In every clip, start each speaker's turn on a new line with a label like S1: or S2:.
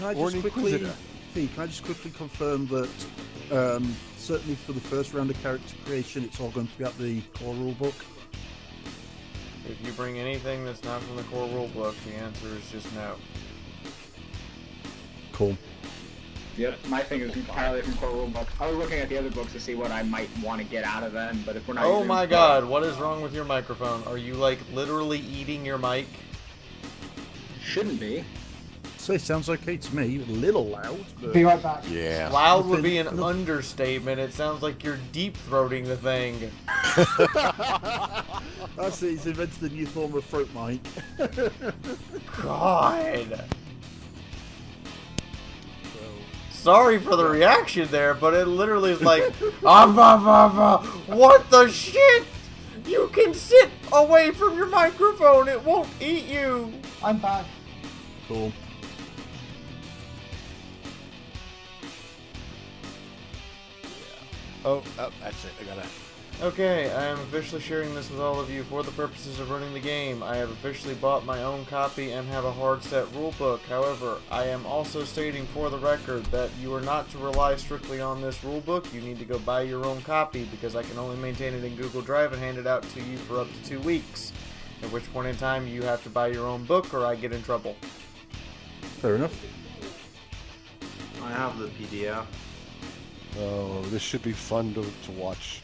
S1: or an Inquisitor. Can I just quickly confirm that certainly for the first round of character creation, it's all going to be at the core rulebook?
S2: If you bring anything that's not from the core rulebook, the answer is just no.
S1: Cool.
S3: Yep, my thing is entirely from core rulebook. I was looking at the other books to see what I might want to get out of them, but if we're not
S2: Oh my god, what is wrong with your microphone? Are you, like, literally eating your mic?
S3: Shouldn't be.
S1: So it sounds okay to me. A little loud, but...
S3: Be right back.
S4: Yeah.
S2: Loud would be an understatement. It sounds like you're deep-throating the thing.
S1: That's it. He's invented a new form of throat mic.
S2: God. Sorry for the reaction there, but it literally is like, what the shit? You can sit away from your microphone. It won't eat you.
S3: I'm back.
S1: Cool.
S4: Oh, that's it. I got it.
S2: Okay, I am officially sharing this with all of you for the purposes of running the game. I have officially bought my own copy and have a hard set rulebook. However, I am also stating for the record that you are not to rely strictly on this rulebook. You need to go buy your own copy because I can only maintain it in Google Drive and hand it out to you for up to 2 weeks. At which point in time you have to buy your own book or I get in trouble.
S1: Fair enough.
S5: I have the PDF.
S4: Oh, this should be fun to watch.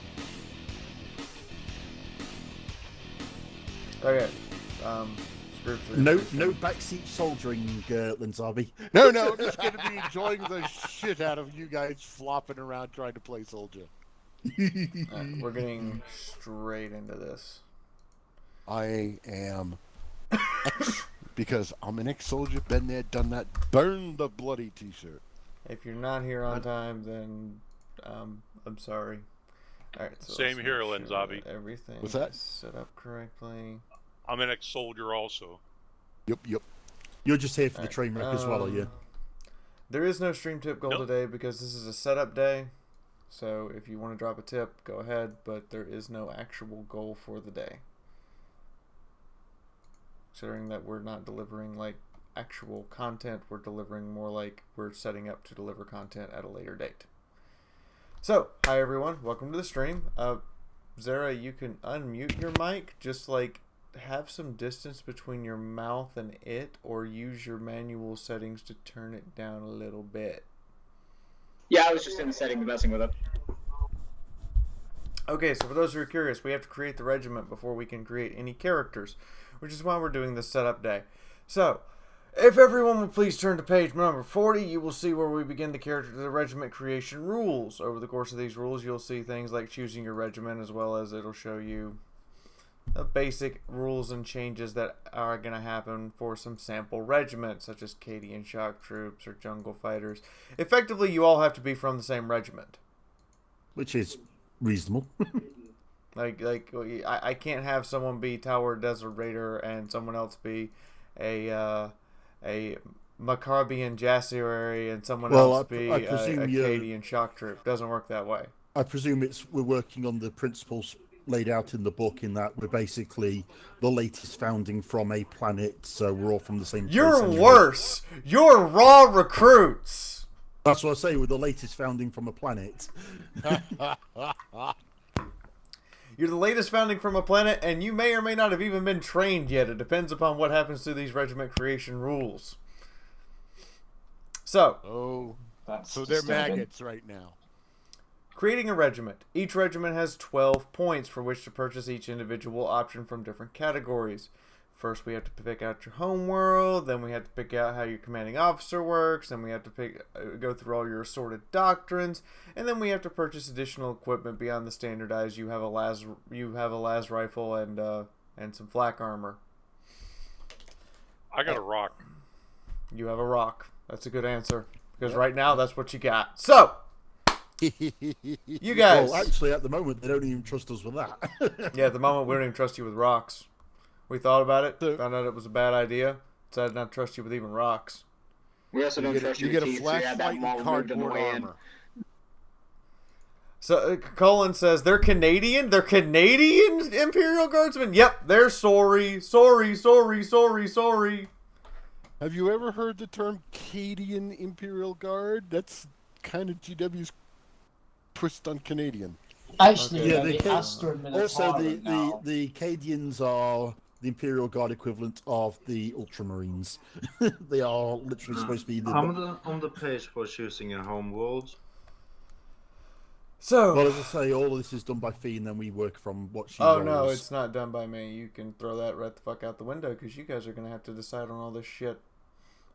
S2: Okay,
S1: No backseat soldiering, Linzabi.
S4: No, I'm just going to be enjoying the shit out of you guys flopping around trying to play soldier.
S2: Right, we're getting straight into this.
S4: I am because I'm an ex-soldier, been there, done that, burn the bloody t-shirt.
S2: If you're not here on time, then I'm sorry. All right, so
S6: Same here, Linzabi.
S2: Everything
S4: What's that?
S2: is set up correctly.
S6: I'm an ex-soldier also.
S4: Yep.
S1: You're just here for the train wreck as well, are you?
S2: There is no stream tip goal today because this is a setup day. So if you want to drop a tip, go ahead, but there is no actual goal for the day. Considering that we're not delivering like actual content, we're delivering more like we're setting up to deliver content at a later date. So, hi everyone, welcome to the stream. Zara, you can unmute your mic, just like have some distance between your mouth and it, or use your manual settings to turn it down a little bit.
S3: Yeah, I was just in the setting messing with it.
S2: Okay, so for those who are curious, we have to create the regiment before we can create any characters, which is why we're doing this setup day. So, if everyone will please turn to page number 40, you will see where we begin the regiment creation rules. Over the course of these rules, you'll see things like choosing your regiment, as well as it'll show you the basic rules and changes that are going to happen for some sample regiments, such as Cadian shock troops or jungle fighters. Effectively, you all have to be from the same regiment.
S1: Which is reasonable.
S2: I can't have someone be Tower Desert Raider and someone else be a Maccabian Jassari and someone else be a Cadian shock troop. Doesn't work that way.
S1: I presume we're working on the principles laid out in the book, in that we're basically the latest founding from a planet, so we're all from the same place.
S2: You're
S1: anyway.
S2: worse. You're raw recruits.
S1: That's what I say, we're the latest founding from a planet.
S2: You're the latest founding from a planet, and you may or may not have even been trained yet. It depends upon what happens to these regiment creation rules. So,
S4: so they're maggots right now.
S2: Creating a regiment. Each regiment has 12 points for which to purchase each individual option from different categories. First, we have to pick out your home world. Then we have to pick out how your commanding officer works. Then we have to go through all your assorted doctrines. And then we have to purchase additional equipment beyond the standardized. You have a las rifle and some flak armor.
S6: I got a rock.
S2: You have a rock. That's a good answer. Because right now, that's what you got. So, you guys.
S1: Well, actually, at the moment, they don't even trust us with that.
S2: Yeah, at the moment, we don't even trust you with rocks. We thought about it, found out it was a bad idea, decided not to trust you with even rocks.
S3: We also don't trust you with teeth, so you had that mall moved on the way in.
S2: So, Colin says, they're Canadian? They're Canadian Imperial Guardsmen? Yep, they're sorry.
S4: Have you ever heard the term Cadian Imperial Guard? That's kind of GW's twist on Canadian.
S7: Actually,
S1: Yeah,
S7: the
S1: the
S7: Astor
S1: also
S7: Militare now.
S1: the Cadians are the Imperial Guard equivalent of the Ultramarines. They are literally supposed to be the.
S5: On the page for choosing a home world.
S2: So,
S1: Well, as I say, all of this is done by Fee, and then we work from what she
S2: oh
S1: rolls.
S2: no, it's not done by me. You can throw that right the fuck out the window because you guys are gonna have to decide on all this shit.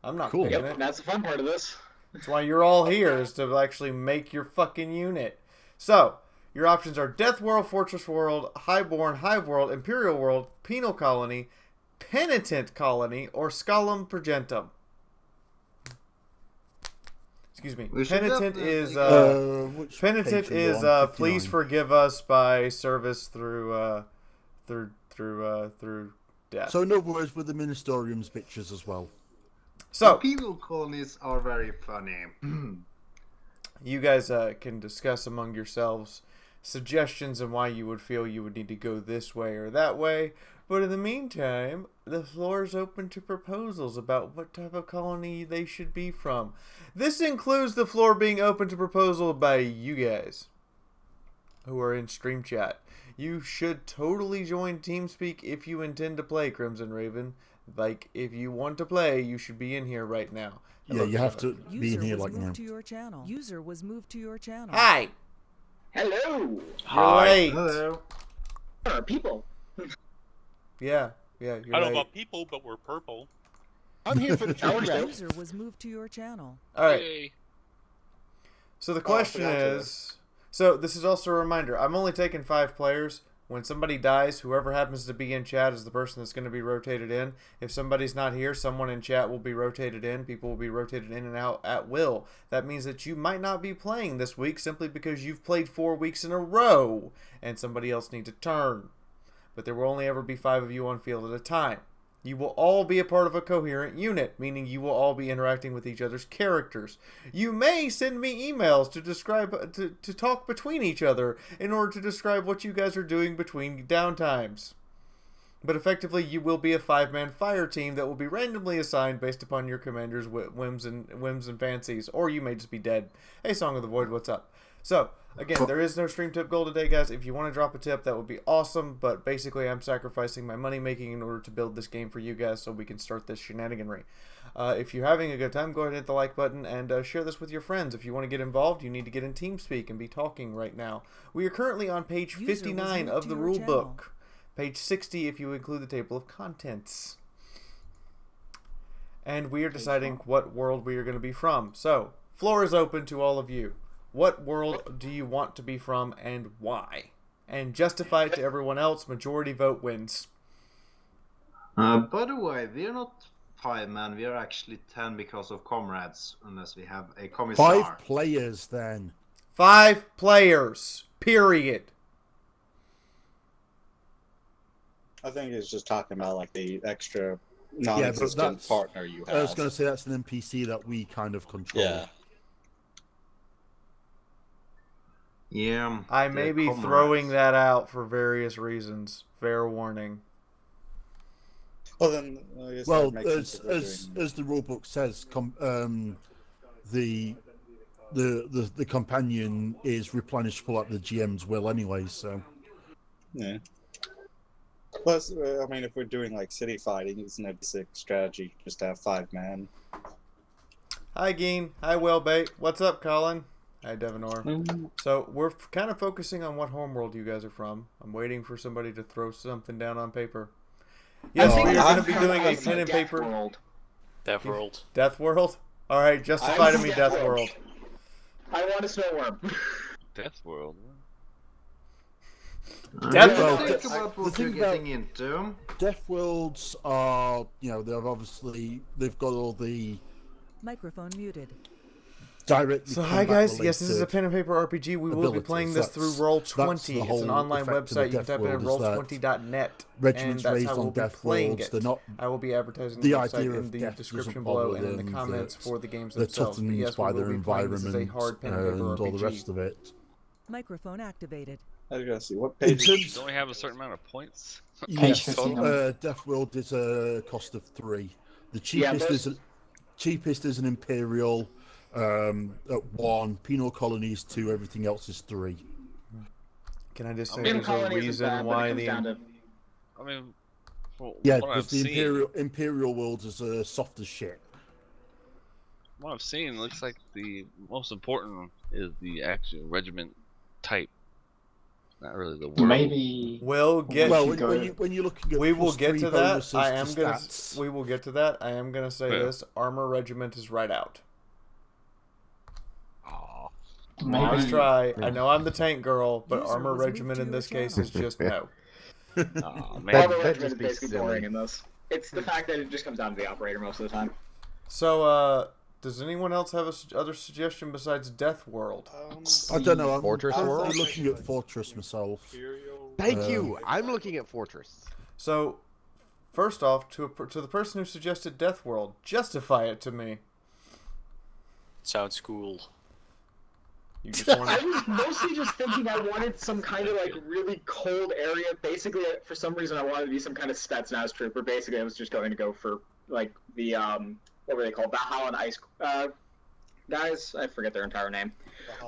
S2: I'm not
S1: Cool.
S2: picking
S3: Yep,
S2: it.
S3: that's the fun part of this.
S2: That's why you're all here, is to actually make your fucking unit. So, your options are Death World, Fortress World, Highborn, Hive World, Imperial World, Penal Colony, Penitent Colony, or Scalum Progentum. Excuse me.
S5: We should
S2: Penitent
S5: definitely
S2: is
S1: Which
S2: Penitent
S1: page are you
S2: is
S1: on?
S2: please
S1: 59.
S2: forgive us by service through death.
S1: So, in other words, with the Ministerium's pictures as well.
S2: So,
S5: Penal colonies are very funny.
S2: you guys can discuss among yourselves suggestions on why you would feel you would need to go this way or that way. But in the meantime, the floor is open to proposals about what type of colony they should be from. This includes the floor being open to proposal by you guys who are in stream chat. You should totally join TeamSpeak if you intend to play Crimson Raven. Like, if you want to play, you should be in here right now.
S1: Yeah, you have to be in
S8: User
S1: here
S8: was
S1: like
S8: moved
S1: now.
S8: to your channel. User was moved to your channel.
S2: Hi!
S3: Hello,
S2: You're late.
S5: Hello.
S3: people.
S2: Yeah, you're
S6: I don't know
S2: late.
S6: about people, but we're purple.
S4: I'm here for the train wreck.
S8: User was moved to your channel.
S2: Alright.
S6: Yay.
S2: So the question is, so this is also a reminder, I'm only taking 5 players. When somebody dies, whoever happens to be in chat is the person that's going to be rotated in. If somebody's not here, someone in chat will be rotated in. People will be rotated in and out at will. That means that you might not be playing this week simply because you've played 4 weeks in a row and somebody else needs a turn. But there will only ever be 5 of you on field at a time. You will all be a part of a coherent unit, meaning you will all be interacting with each other's characters. You may send me emails to describe, to talk between each other in order to describe what you guys are doing between downtimes. But effectively, you will be a 5-man fire team that will be randomly assigned based upon your commander's whims and fancies, or you may just be dead. Hey, Song of the Void, what's up? So, again, there is no stream tip goal today, guys. If you want to drop a tip, that would be awesome. But basically, I'm sacrificing my money making in order to build this game for you guys so we can start this shenaniganry. If you're having a good time, go ahead and hit the like button and share this with your friends. If you want to get involved, you need to get in TeamSpeak and be talking right now. We are currently on page
S8: User was
S2: 59
S8: moved
S2: of
S8: to
S2: the
S8: your
S2: rule
S8: channel.
S2: book. Page 60 if you include the table of contents. And we are deciding what world we are going to be from. So, floor is open to all of you. What world do you want to be from and why? And justify it to everyone else. Majority vote wins.
S5: By the way, we are not 5 men. We are actually 10 because of comrades, unless we have a commissar.
S1: 5 players, then.
S2: 5 players. Period.
S9: I think it's just talking about like the extra
S1: Yeah, but
S9: non-existent
S1: that's.
S9: partner you have.
S1: I was going to say that's an NPC that we kind of control.
S9: Yeah.
S5: Yeah.
S2: I
S5: the
S2: may be
S5: comrades.
S2: throwing that out for various reasons. Fair warning.
S9: Well, then I guess
S1: Well,
S9: that makes sense if we're doing-
S1: as the rulebook says, the companion is replenishable at the GM's will anyway. So
S9: Yeah. Plus, I mean, if we're doing like city fighting, isn't it basic strategy just to have 5 men?
S2: Hi, Geen. Hi, Wellbait. What's up, Colin? Hi, Devanor. So, we're kind of focusing on what homeworld you guys are from. I'm waiting for somebody to throw something down on paper. Yes,
S3: I think
S2: we are
S3: I'm
S2: going to be
S3: from
S2: doing a
S3: the
S2: pen and
S3: Death
S2: paper.
S3: World.
S6: Death World.
S2: Death World? Alright, justify to
S3: I'm
S2: me
S3: Death
S2: Death
S3: World.
S2: World.
S3: I want a snowworm.
S6: Death World.
S2: Death
S1: World.
S5: Think about
S1: The
S5: what
S1: thing
S5: you're
S1: about-
S5: getting into.
S1: Death Worlds are, they've got all the
S8: Microphone muted.
S1: directly.
S2: So, hi
S1: combat
S2: guys. Yes, this is a
S1: related
S2: pen and paper RPG. We will be
S1: abilities.
S2: playing this through
S1: That's
S2: Roll20.
S1: the
S2: It's
S1: whole
S2: an online
S1: effect of the
S2: website. You can
S1: Death
S2: type in
S1: World is that
S2: roll20.net. And
S1: regiments
S2: that's
S1: raised
S2: how we'll
S1: on
S2: be
S1: Death
S2: playing
S1: Worlds.
S2: it.
S1: They're not.
S2: I will be advertising
S1: The
S2: the
S1: idea
S2: website
S1: of
S2: in the
S1: death
S2: description
S1: doesn't
S2: below
S1: bother
S2: and in the
S1: them,
S2: comments
S1: that
S2: for the games
S1: They're
S2: themselves. But
S1: toughened
S2: yes, we
S1: by
S2: will
S1: their
S2: be playing this as a
S1: environment
S2: hard pen and paper
S1: and all the
S2: RPG.
S1: rest of it.
S8: Microphone activated.
S9: I gotta see what
S1: In
S9: page.
S1: terms,
S6: Don't we have a certain amount of points?
S1: yes,
S7: 59.
S1: Death World is a cost of 3. The
S3: Yeah,
S1: cheapest is an Imperial at 1, penal colonies 2, everything else is 3.
S2: Can I just say
S3: Penal
S2: there's a
S3: colony isn't
S2: reason
S3: bad, but
S2: why
S3: it comes
S2: the
S3: down to
S6: I mean, from
S1: Yeah,
S6: what
S1: because
S6: I've
S1: the
S6: seen,
S1: Imperial world is soft as shit.
S6: what I've seen, looks like the most important is the actual regiment type, not really the world.
S9: Maybe
S2: we'll get.
S1: Well,
S9: should go-
S1: when you're looking at
S2: We will
S1: plus
S2: get
S1: 3
S2: to that.
S1: bonuses
S2: I
S1: to
S2: am gonna.
S1: stats,
S2: We will get to that. I am gonna say
S6: Yeah.
S2: this: armor regiment is right out.
S6: Aw.
S2: Nice
S9: maybe
S2: try. I know I'm the tank girl, but
S8: User
S2: armor
S8: was moved
S2: regiment
S8: to
S2: in
S8: your
S2: this case
S8: channel.
S2: is just no.
S6: Aw, man.
S3: Armor
S4: That'd
S3: regiment
S4: just
S3: is
S4: be
S3: basically
S4: silly.
S3: boring in this. It's the fact that it just comes down to the operator most of the time.
S2: So, does anyone else have a other suggestion besides Death World?
S1: I don't know. I'm
S4: Fortress
S1: currently
S4: world?
S1: looking at Fortress myself.
S4: Thank you. I'm looking at Fortress.
S2: So, first off, to the person who suggested Death World, justify it to me.
S6: Sounds cool.
S2: You just want
S3: I
S2: to.
S3: was mostly just thinking I wanted some kind of like really cold area. Basically, for some reason, I wanted to be some kind of Spetsnaz trooper. Basically, I was just going to go for like the what were they called? Valhalla and Ice guys. I forget their entire name.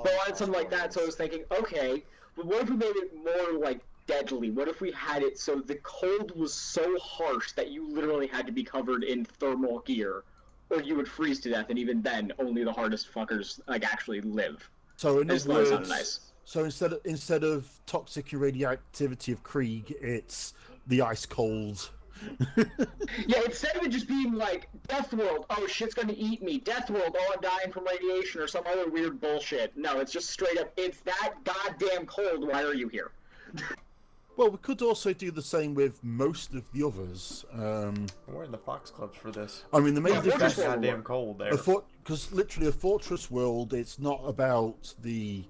S3: But I wanted something like that. So I was thinking, okay, but what if we made it more like deadly? What if we had it so the cold was so harsh that you literally had to be covered in thermal gear, or you would freeze to death, and even then, only the hardest fuckers like actually live.
S1: So in
S3: I just
S1: other
S3: thought it
S1: words,
S3: sounded nice.
S1: so instead of toxic radioactivity of Krieg, it's the ice cold.
S3: Yeah, instead of it just being like, Death World, oh shit's gonna eat me. Death World, oh I'm dying from radiation or some other weird bullshit. No, it's just straight up, it's that goddamn cold, why are you here?
S1: Well, we could also do the same with most of the others.
S2: We're in the Fox Clubs for this.
S1: I mean, the main
S3: Yeah,
S2: It's
S1: difference,
S3: Fortress
S2: goddamn cold there.
S1: because literally a fortress world, it's not about the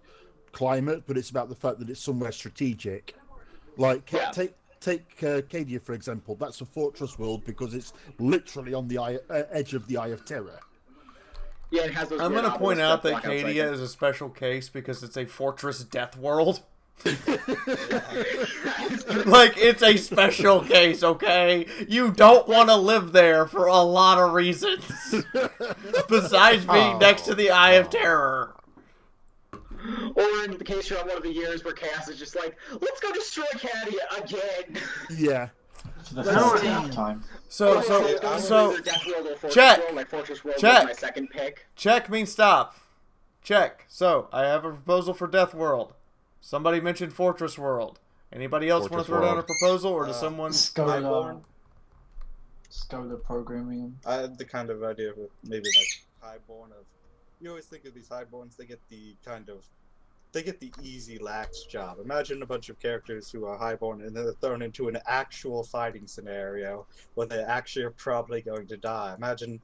S1: climate, but it's about the fact that it's somewhere strategic. Like,
S3: Yeah.
S1: take Cadia, for example. That's a fortress world because it's literally on the edge of the Eye of Terror.
S3: Yeah, it has those
S2: I'm
S3: weird
S2: going to point out that
S3: obelisks block outside
S2: Cadia is a special case because it's a fortress death world. Like, it's a special case, okay? You don't want to live there for a lot of reasons. Besides being next to the Eye of Terror.
S3: Or in the case you're on one of the years where Chaos is just like, let's go destroy Cadia again.
S1: Yeah.
S9: to the
S1: No,
S9: first
S1: I-
S9: time.
S2: So,
S3: Either Death World or Fortress
S2: check.
S3: World, like Fortress World
S2: Check.
S3: was my second pick.
S2: check means stop. Check. So, I have a proposal for Death World. Somebody mentioned Fortress World. Anybody else want
S4: Fortress
S2: to throw down a
S4: World.
S2: proposal, or does someone...
S9: Scholar programming.
S7: I had the kind of idea with maybe like highborn of. You always think of these highborns, they get the easy lax job. Imagine a bunch of characters who are highborn and then they're thrown into an actual fighting scenario where they actually are probably going to die. Imagine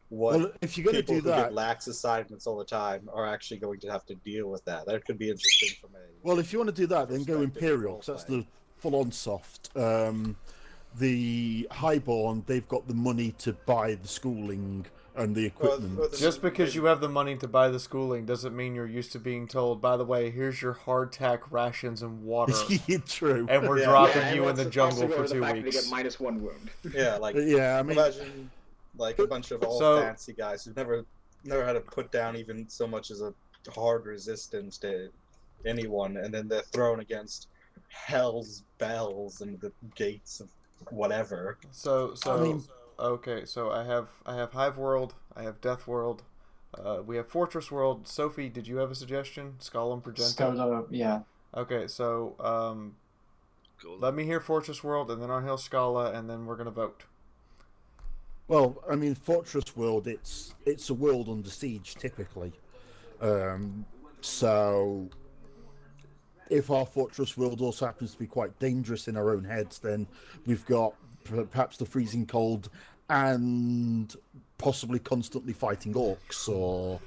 S7: what
S1: Well, if you're going to
S7: people
S1: do
S7: who
S1: that,
S7: get lax assignments all the time are actually going to have to deal with that. That could be interesting for me.
S1: well, if you want to do that, then go
S7: Perspective
S1: Imperial, 'cause that's the full-on soft. The Highborn, they've got the money to buy the schooling and the equipment.
S2: Just because you have the money to buy the schooling doesn't mean you're used to being told, by the way, here's your hardtack rations and water,
S1: True.
S2: and we're
S7: Yeah.
S2: dropping
S3: and
S2: you in
S3: let's
S2: the jungle
S3: also go
S2: for
S3: to the
S2: 2
S3: fact that
S2: weeks.
S3: They get -1 wound.
S7: Yeah, like
S1: Yeah, I mean,
S7: imagine like a bunch of all
S2: So-
S7: fancy guys who've never had to put down even so much as a hard resistance to anyone, and then they're thrown against hell's bells and the gates of whatever.
S2: So
S1: I mean-
S2: okay, so I have Hive World, I have Death World, we have Fortress World. Sophie, did you have a suggestion? Skull Progenta?
S9: Scholar, yeah.
S2: Okay, so
S6: Cool.
S2: let me hear Fortress World, and then I'll hear Scala, and then we're gonna vote.
S1: well, I mean, Fortress World, it's a world under siege, typically. So, if our Fortress World also happens to be quite dangerous in our own heads, then we've got perhaps the freezing cold and possibly constantly fighting orcs or...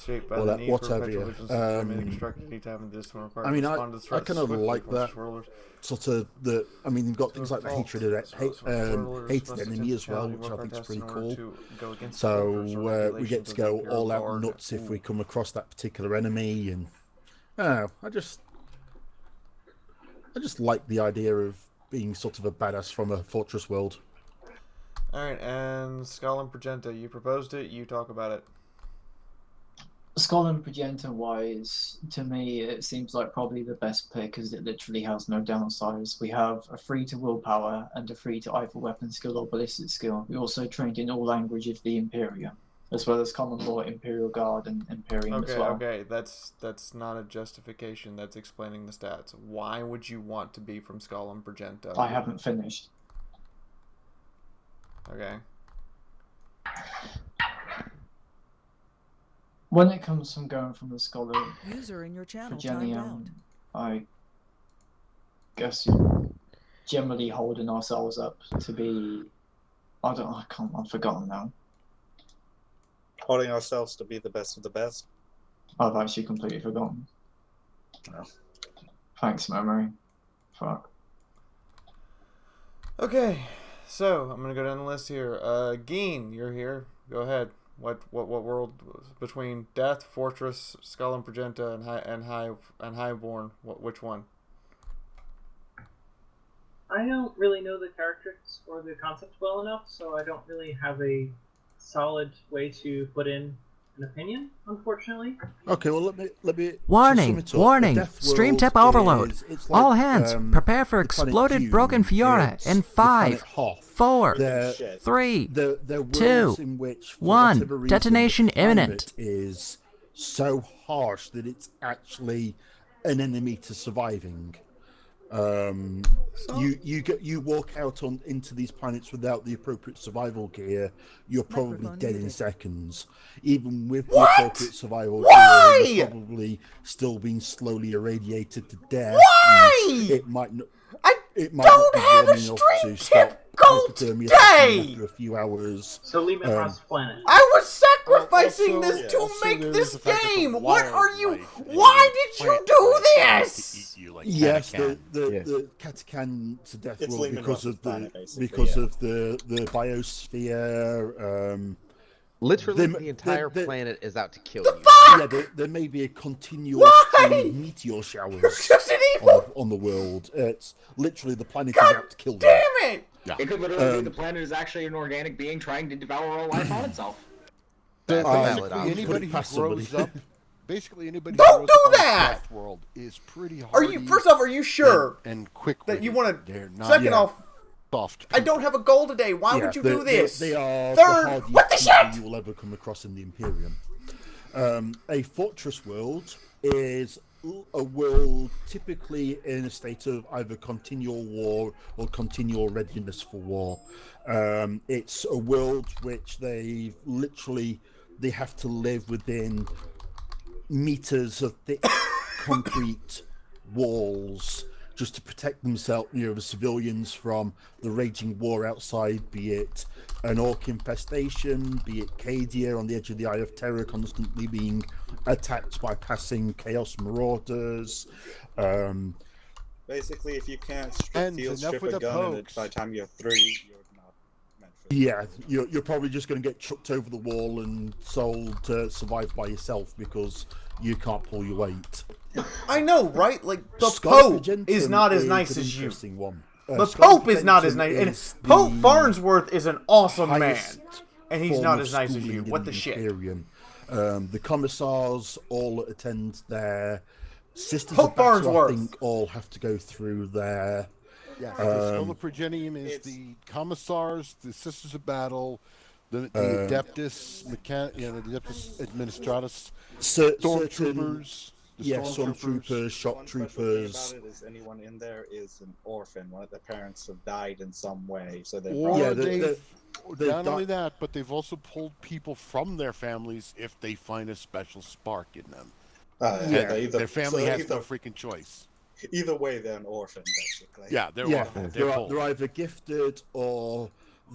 S2: Shaped by
S1: Well,
S2: the
S1: that-
S2: need for
S1: whatever,
S2: perpetual
S1: yeah.
S2: vigilance and determination to strike at any time in this one required
S1: I mean,
S2: to
S1: I-
S2: respond to the
S1: I
S2: threats
S1: kind of
S2: swiftly
S1: like
S2: from
S1: that.
S2: swirlers.
S1: Sort of the, I mean, you've got things like the
S2: Fault.
S1: hatred of
S2: Swirlers
S1: hated
S2: must
S1: enemy as well,
S2: attempt
S1: which I
S2: to
S1: think is
S2: test
S1: pretty
S2: in order
S1: cool.
S2: to go against the
S1: So
S2: orders or
S1: we get
S2: regulations
S1: to
S2: of the
S1: go
S2: Imperial
S1: all out
S2: Guard.
S1: nuts if we
S2: Ooh.
S1: come across that particular enemy, and I just like the idea of being sort of a badass from a fortress world.
S2: All right, and Skull and Progenta, you proposed it. You talk about it.
S10: Skull and Progenta wise, to me, it seems like probably the best pick because it literally has no downsides. We have a 3 to willpower and a 3 to either weapon skill or ballistic skill. We also trained in all languages of the Imperium, as well as common law, Imperial Guard, and Imperium as well.
S2: Okay, that's not a justification. That's explaining the stats. Why would you want to be from Skull and Progenta?
S10: I haven't finished.
S2: Okay.
S10: When it comes from going from the Scholar
S8: User in your channel timed out.
S10: Progenium, I guess you're generally holding ourselves up to be. I've forgotten now.
S9: Holding ourselves to be the best of the best.
S10: I've actually completely forgotten.
S9: No.
S10: Thanks, memory. Fuck.
S2: Okay, so I'm gonna go down the list here. Geen, you're here. Go ahead. What world between Death, Fortress, Skull and Progenta, and Highborn? Which one?
S11: I don't really know the characters or the concept well enough, so I don't really have a solid way to put in an opinion, unfortunately.
S1: Okay, well let me.
S12: Warning! Warning! Stream tip overload. All hands, prepare for exploded
S1: Dune
S12: broken Fiaura
S1: is
S12: in
S1: the
S12: 5,
S1: planet Hoth.
S12: 4,
S1: There-
S12: 3,
S1: there are
S12: 2,
S1: worlds in which, for
S12: 1.
S1: whatever reason,
S12: Detonation
S1: the climate
S12: imminent.
S1: Is so harsh that it's actually an enemy to surviving. You walk out into these planets without the appropriate survival gear, you're probably
S8: Microphone
S1: dead in
S8: muted.
S1: seconds. Even with the
S2: What?
S1: appropriate survival
S2: Why?
S1: gear, you're probably still being slowly irradiated to death.
S2: Why?
S1: It might not.
S2: I
S1: It might
S2: don't
S1: not be
S2: have a
S1: warm enough
S2: stream
S1: to
S2: tip
S1: stop
S2: goal
S1: hypothermia
S2: today.
S1: after a few hours.
S11: So leave me across the planet.
S2: I was sacrificing
S4: Also-
S2: this to
S4: also
S2: make
S4: there
S2: this
S4: is the fact that the
S2: game. What are you?
S4: wildlife and
S2: Why
S4: the
S2: did you
S4: plant
S2: do
S4: life tries
S2: this?
S4: to eat you like
S1: Yes,
S4: Catacan.
S1: the Catacan to death
S9: It's
S1: world
S9: Lehman
S1: because
S9: Russ's
S1: of the
S9: planet, basically,
S1: because
S9: yeah.
S1: of the biosphere.
S13: Literally,
S1: They-
S13: the entire
S1: they-
S13: planet is out to kill you.
S1: Yeah, there may be a continuous
S2: Why?
S1: stream of meteor showers
S2: Just an evil.
S1: on the world. It's literally the planet
S2: God
S1: is out to kill them.
S2: Damn it!
S3: It could literally be the planet is actually an organic being trying to devour all life on itself.
S13: That's a valid
S1: put
S13: option.
S1: it
S4: Anybody who
S1: past
S4: grows
S1: somebody.
S4: up, basically anybody
S2: Don't
S4: who grows
S2: do
S4: up on the
S2: that!
S4: Death world is pretty hard.
S2: Are you? First off, are you sure
S4: and quick
S2: that you
S4: want
S2: want to?
S4: They're not
S2: Second off,
S4: soft.
S2: I don't have a goal today. Why
S1: Yeah,
S2: would you
S1: they-
S2: do this?
S1: They are
S2: Third,
S1: the hardest
S2: what the
S1: people
S2: shit?
S1: you will ever come across in the Imperium. A fortress world is a world typically in a state of either continual war or continual readiness for war. It's a world which they have to live within meters of thick concrete walls just to protect themselves, the civilians from the raging war outside, be it an orc infestation, be it Cadia on the edge of the Eye of Terror constantly being attacked by passing Chaos Marauders.
S9: Basically, if you can't
S4: And
S9: field
S4: enough
S9: strip
S4: with
S9: a
S4: the
S9: gun, and
S4: pokes.
S9: by the time you're 3, you're not meant for it.
S1: Yeah, you're probably just going to get chucked over the wall and sold to survive by yourself because you can't pull your weight.
S2: I know, right? Like the
S1: Skull
S2: Pope
S1: Argentum
S2: is not as
S1: is
S2: nice
S1: an
S2: as you.
S1: interesting one.
S2: The
S1: Skull
S2: Pope is not as
S1: Argentum
S2: nice. And
S1: is
S2: Pope
S1: the
S2: Farnsworth is an awesome man,
S1: highest
S2: and he's
S1: form
S2: not
S1: of
S2: as nice as you.
S1: schooling
S2: What
S1: in
S2: the shit?
S1: Imperium. The commissars all attend there. Sisters
S2: Pope
S1: of Battle, I
S2: Farnsworth.
S1: think, all have to go through there.
S4: Yes, the Skull of Progenium is
S9: it's-
S4: the Commissars, the Sisters of Battle, the Adeptus, the Adeptus Administratus,
S1: Certain,
S4: Stormtroopers, the
S1: yeah,
S4: Stormtroopers.
S1: stormtroopers, shock
S9: One special thing
S1: troopers.
S9: about it is anyone in there is an orphan. One of their parents have died in some way, so they're
S4: Or
S1: Yeah,
S4: they've,
S1: they've
S4: not only
S1: di-
S4: that, but they've also pulled people from their families if they find a special spark in them. Their family has no freaking choice.
S9: Either way, they're an orphan, basically.
S4: Yeah, they're
S1: Yeah,
S4: orphans. They're pulled.
S1: they're either gifted or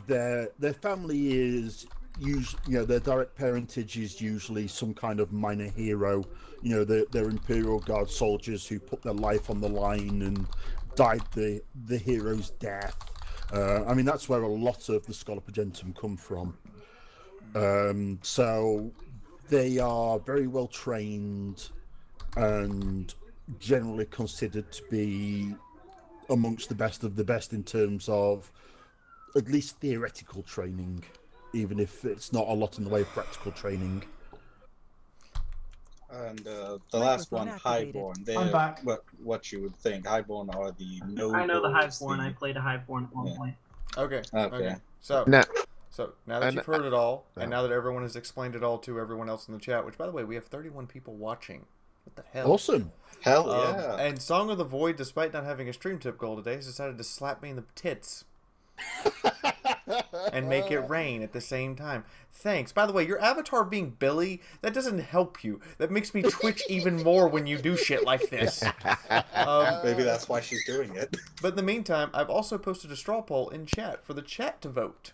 S1: their family is usually, their direct parentage is usually some kind of minor hero. They're Imperial Guard soldiers who put their life on the line and died the hero's death. That's where a lot of the Scholar Argentum come from. So they are very well trained and generally considered to be amongst the best of the best in terms of at least theoretical training, even if it's not a lot in the way of practical training.
S9: And the last one, Highborn.
S10: I'm back.
S9: What you would think? Highborn are the nobles.
S11: I know the Highborn. I played a Highborn at one point.
S2: Okay.
S9: Okay.
S2: So
S13: Now,
S2: now that you've heard it all, and now that everyone has explained it all to everyone else in the chat, which, by the way, we have 31 people watching. What the hell?
S1: Awesome.
S9: Hell yeah.
S2: And Song of the Void, despite not having a stream tip goal today, has decided to slap me in the tits. And make it rain at the same time. Thanks. By the way, your avatar being Billy, that doesn't help you. That makes me twitch even more when you do shit like this.
S9: Maybe that's why she's doing it.
S2: But in the meantime, I've also posted a straw poll in chat for the chat to vote.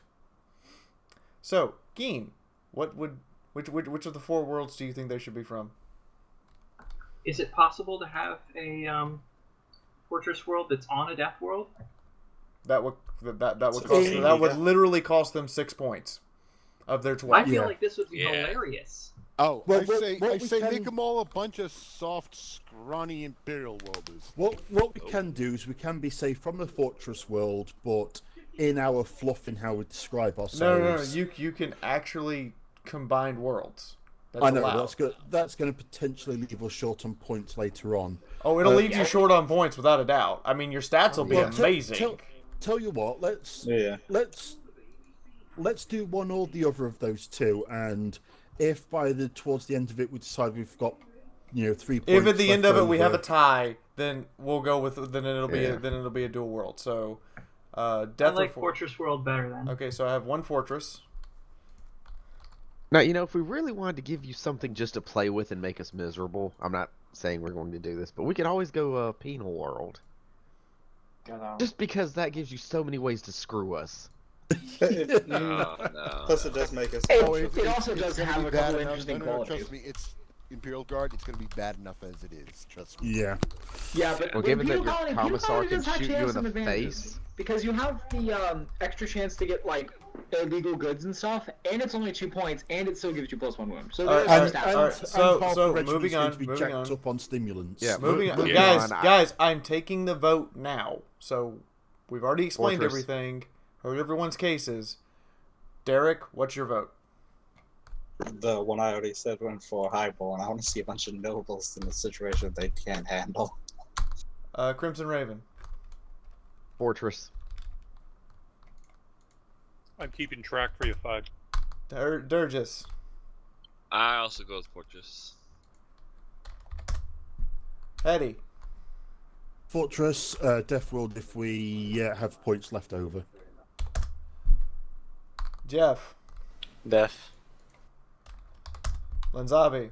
S2: So, Geen, which of the 4 worlds do you think they should be from?
S11: Is it possible to have a fortress world that's on a death world?
S2: That would literally cost them 6 points of their 12.
S11: I feel like this would be hilarious.
S4: Oh,
S1: Well,
S4: I say make them all a bunch of soft, scrawny Imperial worlders.
S1: What we can do is we can be, say, from the fortress world, but in our fluff in how we describe ourselves.
S2: No. You can actually combine worlds. That's
S1: I know
S2: allowed.
S1: that's going to potentially leave us short on points later on.
S2: Oh, it'll leave you short on points without a doubt. I mean, your stats will be amazing.
S1: Tell you what, let's do one or the other of those two, and if towards the end of it we decide we've got 3 points.
S2: If at the end of it we have a
S1: over,
S2: tie, then we'll go with then it'll be a dual world. So,
S11: I like Fortress World better then.
S2: Okay, so I have 1 fortress.
S13: Now, if we really wanted to give you something just to play with and make us miserable, I'm not saying we're going to do this, but we could always go Penal World. Just because that gives you so many ways to screw us.
S6: No.
S9: Plus, it does make us.
S3: It also does have a couple interesting qualities.
S4: Trust me, it's Imperial Guard. It's going to be bad enough as it is. Trust me.
S1: Yeah.
S3: Yeah, but
S13: Well, given that your
S3: Penal
S13: commissar can
S3: does
S13: shoot
S3: actually
S13: you
S3: have
S13: in
S3: some
S13: the
S3: advantages.
S13: face.
S3: Because you have the extra chance to get illegal goods and stuff, and it's only 2 points, and it still gives you +1 wound. So
S2: moving on.
S1: Up on stimulants.
S2: Yeah, moving on. Guys, I'm taking the vote now. So we've already explained everything, heard everyone's cases. Derek, what's your vote?
S9: The one I already said went for Highborn. I want to see a bunch of nobles in a situation they can't handle.
S2: Crimson Raven.
S13: Fortress.
S14: I'm keeping track for you, 5.
S2: Durgis.
S6: I also go with Fortress.
S2: Eddie.
S1: Fortress, Death World if we have points left over.
S2: Jeff.
S15: Death.
S2: Lanzabi.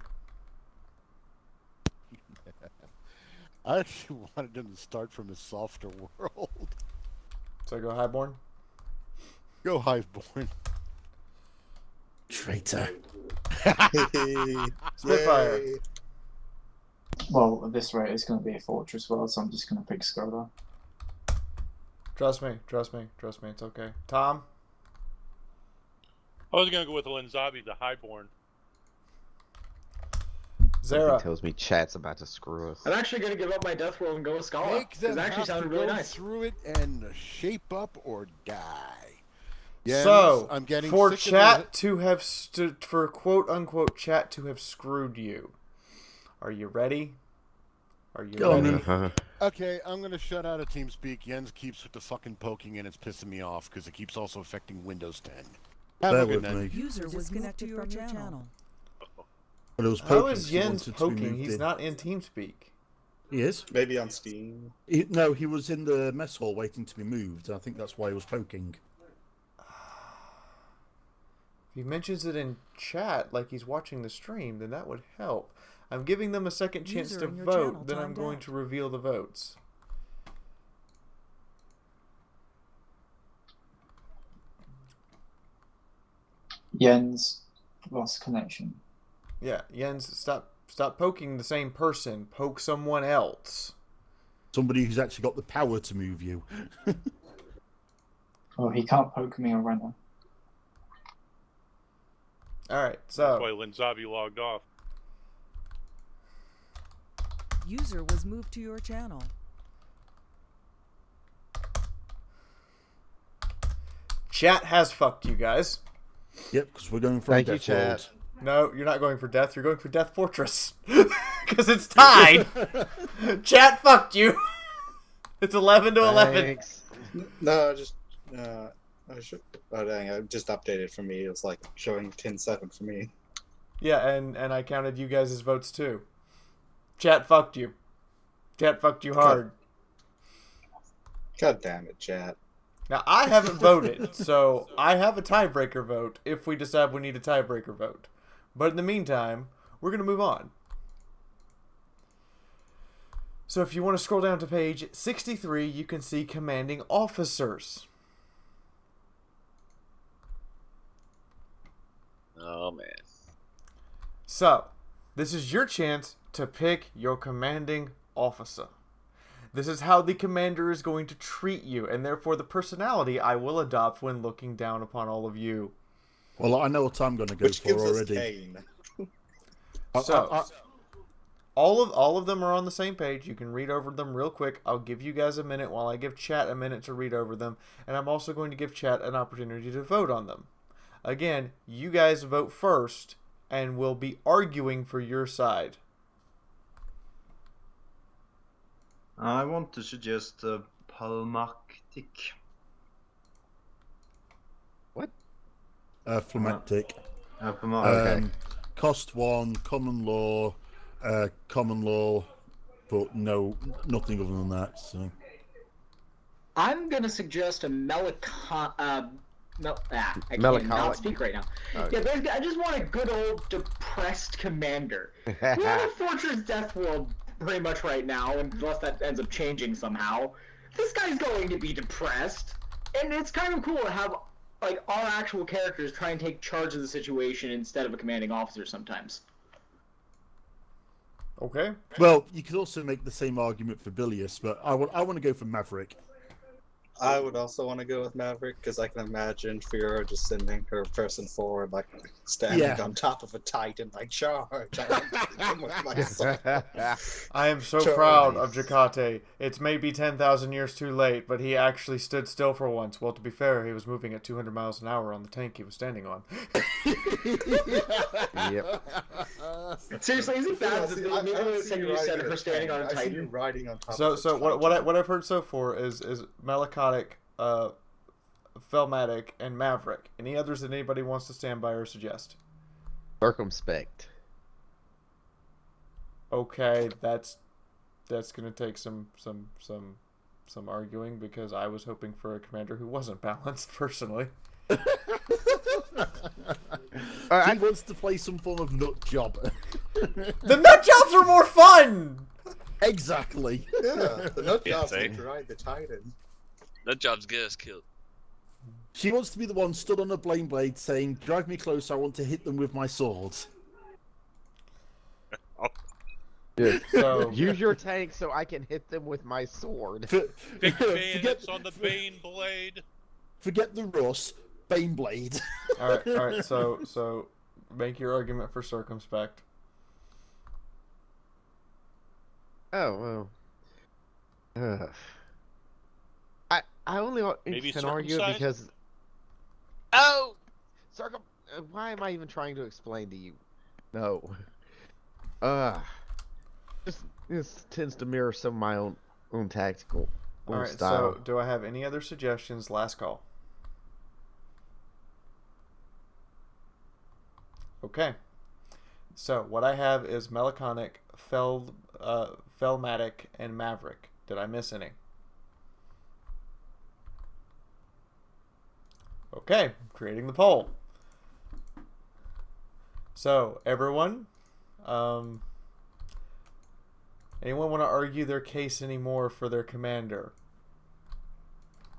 S4: I actually wanted them to start from a softer world.
S2: So go Highborn?
S4: Go Highborn.
S1: Traitor.
S2: Spitfire.
S10: Well, at this rate, it's going to be a fortress world, so I'm just going to pick Skoda.
S2: Trust me. It's okay. Tom?
S14: I was going to go with Lanzabi, the Highborn.
S2: Zara.
S13: Something tells me chat's about to screw us.
S3: I'm actually going to give up my Death World and go with Scala. It actually sounded really nice.
S4: Through it and shape up or die. Yes,
S2: so,
S4: I'm getting
S2: for
S4: sick
S2: chat to have for quote unquote chat to have screwed you, are you ready? Are you ready?
S4: Okay, I'm gonna shut out of TeamSpeak. Jens keeps with the fucking poking and it's pissing me off because it keeps also affecting Windows 10. Have a good night.
S8: User was disconnected from your channel.
S1: But it was
S2: How
S1: poking,
S2: is
S1: so he
S2: Jens
S1: wanted to be
S2: poking?
S1: moved
S2: He's
S1: in.
S2: not in TeamSpeak.
S1: He is.
S9: Maybe on Steam.
S1: No, he was in the mess hall waiting to be moved. I think that's why he was poking.
S2: If he mentions it in chat like he's watching the stream, then that would help. I'm giving them a second chance to vote, then I'm going to reveal the votes.
S10: Jens lost connection.
S2: Yeah, Jens, stop poking the same person. Poke someone else.
S1: Somebody who's actually got the power to move you.
S10: Oh, he can't poke me or Renner.
S2: Alright, so...
S14: That's why Lanzabi logged off.
S8: User was moved to your channel.
S2: Chat has fucked you guys.
S1: Yep, because we're going for
S13: Thank you,
S1: Death
S13: chat.
S1: World.
S2: No, you're not going for death. You're going for Death Fortress. Because it's tied. Chat fucked you. It's 11 to 11.
S13: Thanks.
S9: No, just I should. Oh dang! I just updated for me. It was like showing 10-7 for me.
S2: Yeah, and I counted you guys as votes too. Chat fucked you. Chat fucked you hard.
S9: God damn it, chat.
S2: Now, I haven't voted, so I have a tiebreaker vote if we decide we need a tiebreaker vote. But in the meantime, we're going to move on. So if you want to scroll down to page 63, you can see commanding officers.
S6: Oh, man.
S2: So, this is your chance to pick your commanding officer. This is how the commander is going to treat you, and therefore the personality I will adopt when looking down upon all of you.
S1: Well, I know what I'm going to go
S9: Which
S1: for
S9: gives
S1: already.
S9: us Kane.
S2: So, all of them are on the same page. You can read over them real quick. I'll give you guys a minute while I give chat a minute to read over them, and I'm also going to give chat an opportunity to vote on them. Again, you guys vote first, and we'll be arguing for your side.
S5: I want to suggest Palmatic.
S13: What?
S1: Phlegmatic.
S5: Okay.
S1: Cost 1, common law, but no, nothing other than that. So.
S3: I'm gonna suggest a I
S13: Melancholic.
S3: cannot speak right now.
S13: Okay.
S3: Yeah, basically, I just want a good old depressed commander. We're in a Fortress Death World pretty much right now, unless that ends up changing somehow. This guy's going to be depressed, and it's kind of cool to have like our actual characters try and take charge of the situation instead of a commanding officer sometimes.
S2: Okay.
S1: Well, you could also make the same argument for Bilious, but I want to go for Maverick.
S9: I would also want to go with Maverick because I can imagine Fiaura just sending her person forward, like standing on top of a Titan, like charge. I'm with my sword.
S2: I am so
S9: Charge.
S2: proud of Jakate. It's maybe 10,000 years too late, but he actually stood still for once. Well, to be fair, he was moving at 200 miles an hour on the tank he was standing on.
S13: Yep.
S3: Seriously, is it bad that
S9: I
S3: you
S9: see
S3: said
S9: riding
S3: her standing on a
S9: I see you
S3: Titan?
S9: riding on top
S2: So
S9: of a Titan.
S2: what I've heard so far is Melancholic, Phlegmatic, and Maverick. Any others that anybody wants to stand by or suggest?
S13: Circumspect.
S2: Okay, that's gonna take some arguing because I was hoping for a commander who wasn't balanced personally.
S1: He wants to play some form of nut job.
S2: The nut jobs are more fun.
S1: Exactly.
S9: Yeah, the nut
S6: Yeah,
S9: jobs
S6: same.
S9: to ride the Titan.
S6: That job's get us killed.
S1: She wants to be the one stood on a blame blade saying, "Drive me close, I want to hit them with my sword."
S13: Yeah.
S2: So
S13: Use your tank so I can hit them with my sword.
S14: Big bayonets on the Bane blade.
S1: Forget the Russ, Bane blade.
S2: all right. So make your argument for circumspect.
S13: Oh well. I only
S14: Maybe
S13: can argue it
S14: circumcised?
S13: because. Oh, why am I even trying to explain to you? No. This tends to mirror some of my own tactical
S2: All right.
S13: style.
S2: So do I have any other suggestions? Last call. Okay. So what I have is Melancholic, Phlegmatic, and Maverick. Did I miss any? Okay, creating the poll. So, everyone, anyone want to argue their case anymore for their commander?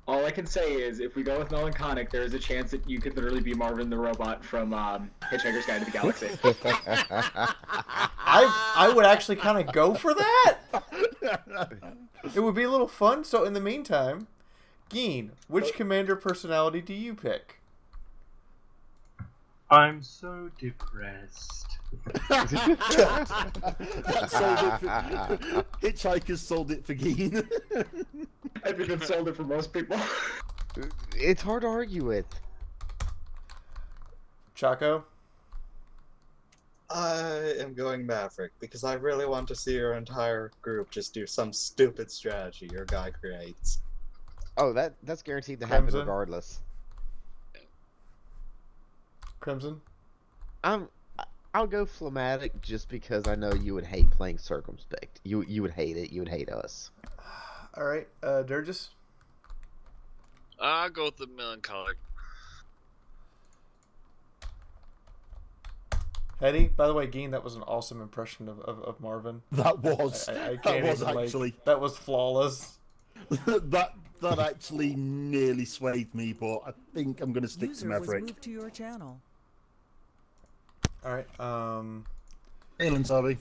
S3: All I can say is, if we go with Melancholic, there is a chance that you could literally be Marvin the Robot from Hitchhiker's Guide to the Galaxy.
S2: I would actually kind of go for that. It would be a little fun. So, in the meantime, Geen, which commander personality do you pick?
S11: I'm so depressed.
S1: Hitchhikers sold it for Geen.
S3: I think it sold it for most people.
S13: It's hard to argue with.
S2: Chaco?
S9: I am going Maverick because I really want to see your entire group just do some stupid strategy your guy creates.
S13: Oh, that's guaranteed to happen
S2: Crimson?
S13: regardless.
S2: Crimson?
S13: I'll go phlegmatic just because I know you would hate playing circumspect. You would hate it. You would hate us.
S2: All right, Durgis?
S6: I'll go with the melancholic.
S2: Hetty? By the way, Geen, that was an awesome impression of Marvin.
S1: That was.
S2: I
S1: That
S2: can't
S1: was
S2: even,
S1: actually.
S2: that was flawless.
S1: that actually nearly swayed me, but I think I'm going to stick
S8: User
S1: to Maverick.
S8: was moved to your channel.
S2: All right,
S1: Alan Sarby.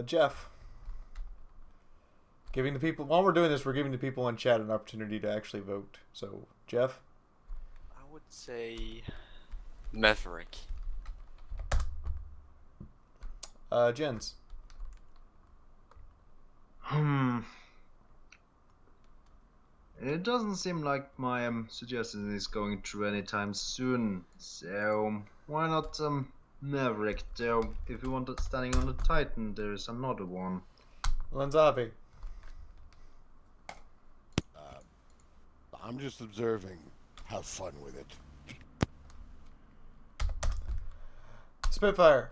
S2: Jeff. Giving the people, while we're doing this, we're giving the people in chat an opportunity to actually vote. So, Jeff?
S15: I would say Maverick.
S2: Jens?
S5: It doesn't seem like my suggestion is going through anytime soon, so why not Maverick, though? If you want it standing on the Titan, there is another one.
S2: Lanzabi?
S4: I'm just observing. Have fun with it.
S2: Spitfire?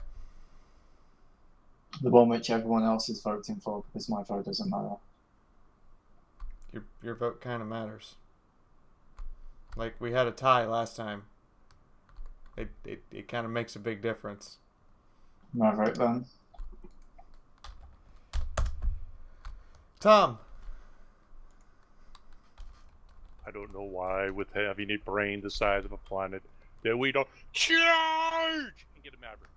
S10: The one which everyone else is voting for, because my vote doesn't matter.
S2: Your vote kind of matters. Like, we had a tie last time. It kind of makes a big difference.
S10: My vote then.
S2: Tom?
S14: I don't know why, with having a brain the size of a planet, that we don't charge and get a Maverick.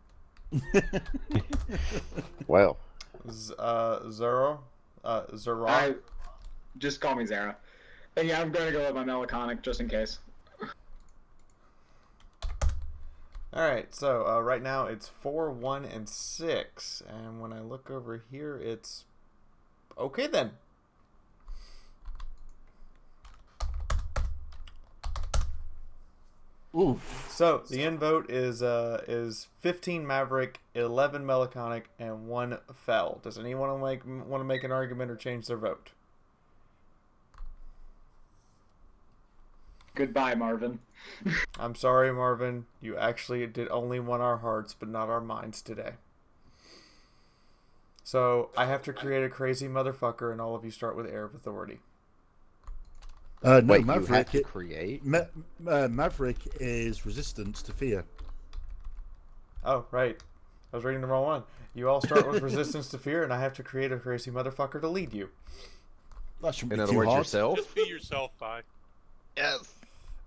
S13: Well.
S2: Zero? Zara?
S3: Just call me Zara. But yeah, I'm going to go with my Melancholic, just in case.
S2: Alright, so right now it's 4, 1, and 6. And when I look over here, it's... Okay then.
S1: Ooh.
S2: So the end vote is 15 Maverick, 11 Melancholic, and 1 Fell. Does anyone want to make an argument or change their vote?
S3: Goodbye, Marvin.
S2: I'm sorry, Marvin. You actually did only won our hearts, but not our minds today. So I have to create a crazy motherfucker, and all of you start with Air of Authority.
S1: No,
S13: Wait,
S1: Maverick.
S13: you have to create?
S1: Maverick is resistance to fear.
S2: Oh, right. I was reading the wrong one. You all start with resistance to fear, and I have to create a crazy motherfucker to lead you.
S1: That shouldn't
S13: In
S1: be
S13: other
S1: too
S13: words,
S1: hard.
S13: yourself?
S14: Just be yourself, bye.
S13: Yes.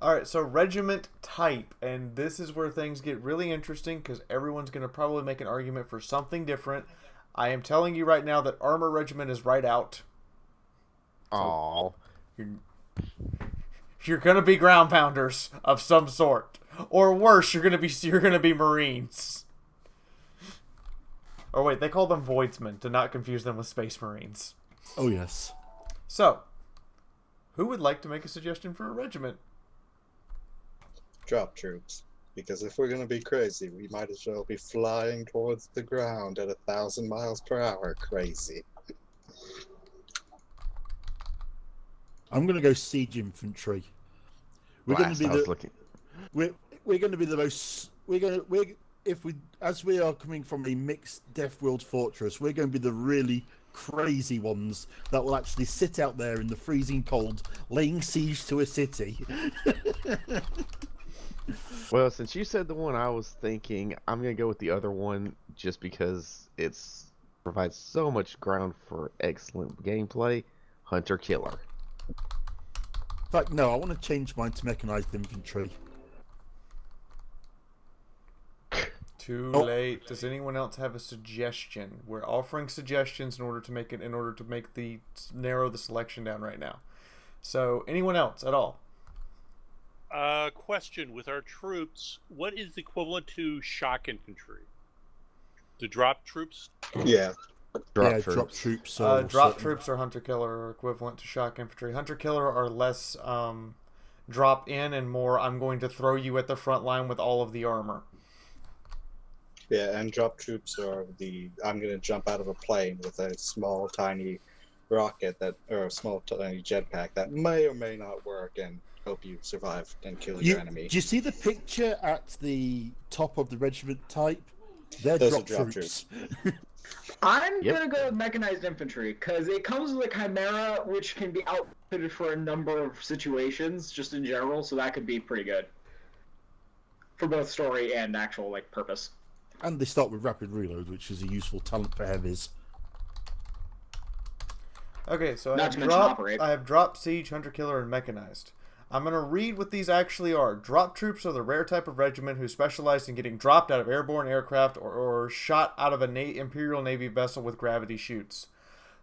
S2: Alright, so regiment type, and this is where things get really interesting because everyone's going to probably make an argument for something different. I am telling you right now that armor regiment is right out.
S13: Aww.
S2: You're going to be ground pounders of some sort. Or worse, you're going to be Marines. Or wait, they call them Voidsmen to not confuse them with Space Marines.
S1: Oh, yes.
S2: So, who would like to make a suggestion for a regiment?
S9: Drop troops. Because if we're going to be crazy, we might as well be flying towards the ground at 1,000 miles per hour crazy.
S1: I'm going to go siege infantry. We're going to be we're going to be the most as we are coming from a mixed Death World fortress, we're going to be the really crazy ones that will actually sit out there in the freezing cold, laying siege to a city.
S13: Well, since you said the one I was thinking, I'm gonna go with the other one just because it's provides so much ground for excellent gameplay. Hunter Killer.
S1: In fact, no, I want to change mine to mechanized infantry.
S2: Too late. Does anyone else have a suggestion? We're offering suggestions in order to narrow the selection down right now. So, anyone else at all?
S14: Question: with our troops, what is equivalent to shock infantry? To drop troops?
S9: Yeah.
S1: Drop troops.
S2: Drop troops or hunter killer are equivalent to shock infantry. Hunter killer are less drop in and more I'm going to throw you at the front line with all of the armor.
S9: Yeah, and drop troops are I'm going to jump out of a plane with a small tiny rocket or a small tiny jetpack that may or may not work and hope you survive and kill your enemy.
S1: Do you see the picture at the top of the regiment type? They're
S9: Those
S1: drop
S9: are
S1: troops.
S3: I'm gonna go with mechanized infantry because it comes with a chimera, which can be outfitted for a number of situations, just in general. So that could be pretty good for both story and actual purpose.
S1: And they start with rapid reload, which is a useful talent for heavies.
S2: Okay, so I have drop, siege, hunter killer, and mechanized. I'm going to read what these actually are. Drop troops are the rare type of regiment who specialize in getting dropped out of airborne aircraft or shot out of an Imperial Navy vessel with gravity chutes.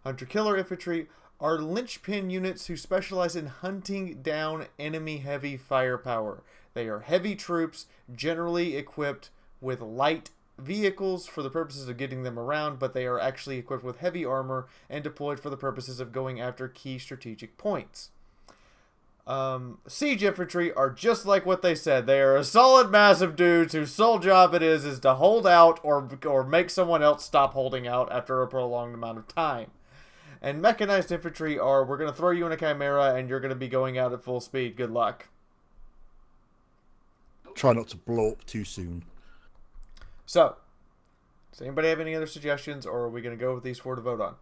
S2: Hunter killer infantry are linchpin units who specialize in hunting down enemy heavy firepower. They are heavy troops, generally equipped with light vehicles for the purposes of getting them around, but they are actually equipped with heavy armor and deployed for the purposes of going after key strategic points. Siege infantry are just like what they said. They are a solid mass of dudes whose sole job it is to hold out or make someone else stop holding out after a prolonged amount of time. And mechanized infantry are, we're going to throw you in a chimera and you're going to be going out at full speed. Good luck.
S1: Try not to blow up too soon.
S2: So, does anybody have any other suggestions, or are we going to go with these four to vote on?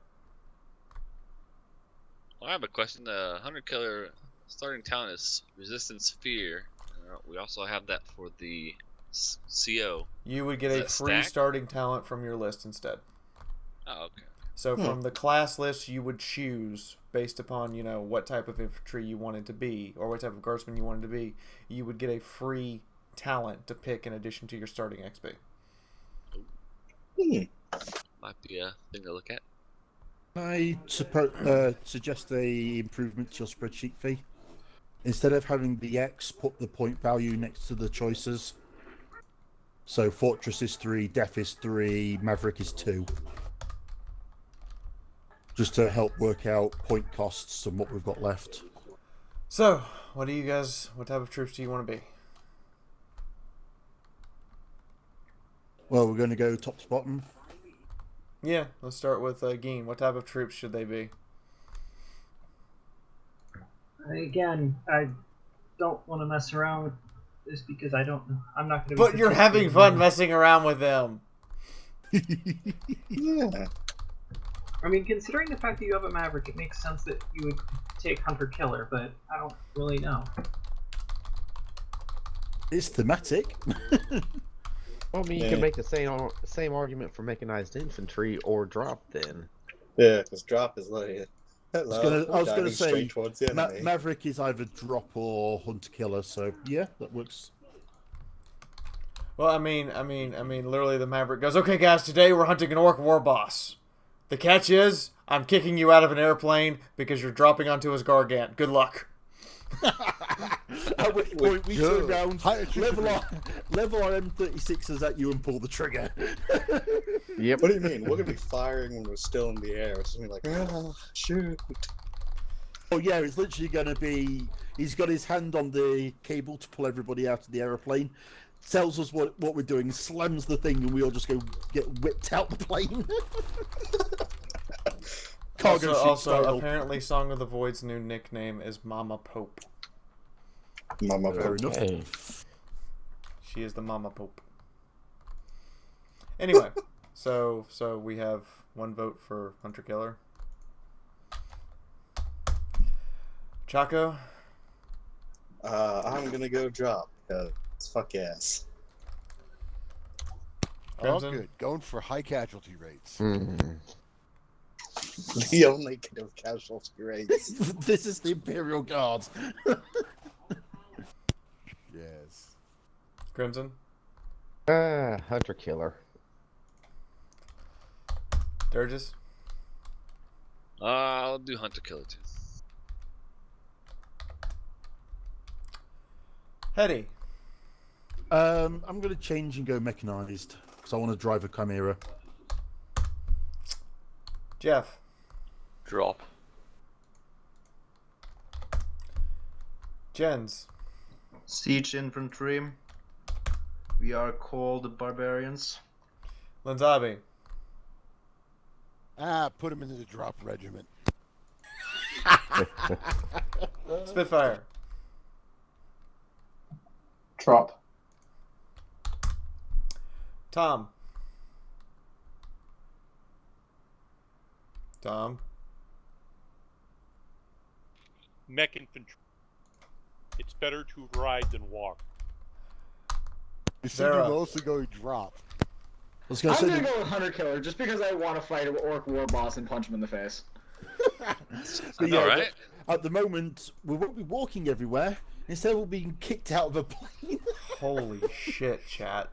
S6: Well, I have a question. The hunter killer starting talent is resistance fear. We also have that for the CO.
S2: You would get a free starting talent from your list instead.
S6: Oh, okay.
S2: So from the class list, you would choose based upon what type of infantry you wanted to be, or what type of guardsman you wanted to be. You would get a free talent to pick in addition to your starting XP.
S6: Might be a thing to look at.
S1: I suggest a improvement to your spreadsheet fee. Instead of having the X, put the point value next to the choices. So Fortress is 3, Death is 3, Maverick is 2. Just to help work out point costs and what we've got left.
S2: So, what type of troops do you want to be?
S1: Well, we're going to go top to bottom.
S2: Yeah, let's start with Geen. What type of troops should they be?
S11: Again, I don't want to mess around with this because I don't know. I'm not going to.
S2: But you're having fun messing around with them.
S9: Yeah.
S11: I mean, considering the fact that you have a Maverick, it makes sense that you would take Hunter Killer, but I don't really know.
S1: It's thematic.
S13: Well, I mean, you can make the same argument for mechanized infantry or drop then.
S9: Yeah, because drop is like...
S1: I was going to say, Maverick is either drop or hunter killer, so yeah, that works.
S2: Well, I mean, literally the Maverick goes, okay guys, today we're hunting an orc war boss. The catch is, I'm kicking you out of an airplane because you're dropping onto his gargant. Good luck.
S1: At which point we turn around, level our M36s at you and pull the trigger.
S9: Yep. What do you mean? We're going to be firing when we're still in the air. It's going to be like, shoot.
S1: Oh yeah, it's literally going to be, he's got his hand on the cable to pull everybody out of the aeroplane, tells us what we're doing, slams the thing, and we all just go get whipped out the plane.
S2: Also, apparently Song of the Void's new nickname is Mama Pope.
S9: Mama
S1: Pope.
S9: Okay.
S2: She is the Mama Pope. Anyway, so we have one vote for Hunter Killer. Chaco?
S9: I'm gonna go drop, because fuck yes.
S4: All good. Going for high casualty rates.
S9: The only kind of casualty rates.
S1: This is the Imperial Guard.
S4: Yes.
S2: Crimson?
S13: Hunter Killer.
S2: Durgis?
S6: I'll do Hunter Killer too.
S2: Hetty?
S1: I'm going to change and go mechanized, because I want to drive a Chimera.
S2: Jeff.
S15: Drop.
S2: Jens.
S5: Siege infantry. We are called barbarians.
S2: Lanzabi.
S4: Put him into the drop regiment.
S2: Spitfire.
S10: Drop.
S2: Tom. Tom.
S14: Mech infantry. It's better to ride than walk.
S4: You said you're mostly going drop.
S3: I'm gonna go with Hunter Killer just because I want to fight an orc war boss and punch him in the face.
S1: But yeah, right? At the moment, we won't be walking everywhere. Instead, we'll be being kicked out of a plane.
S2: Holy shit, chat.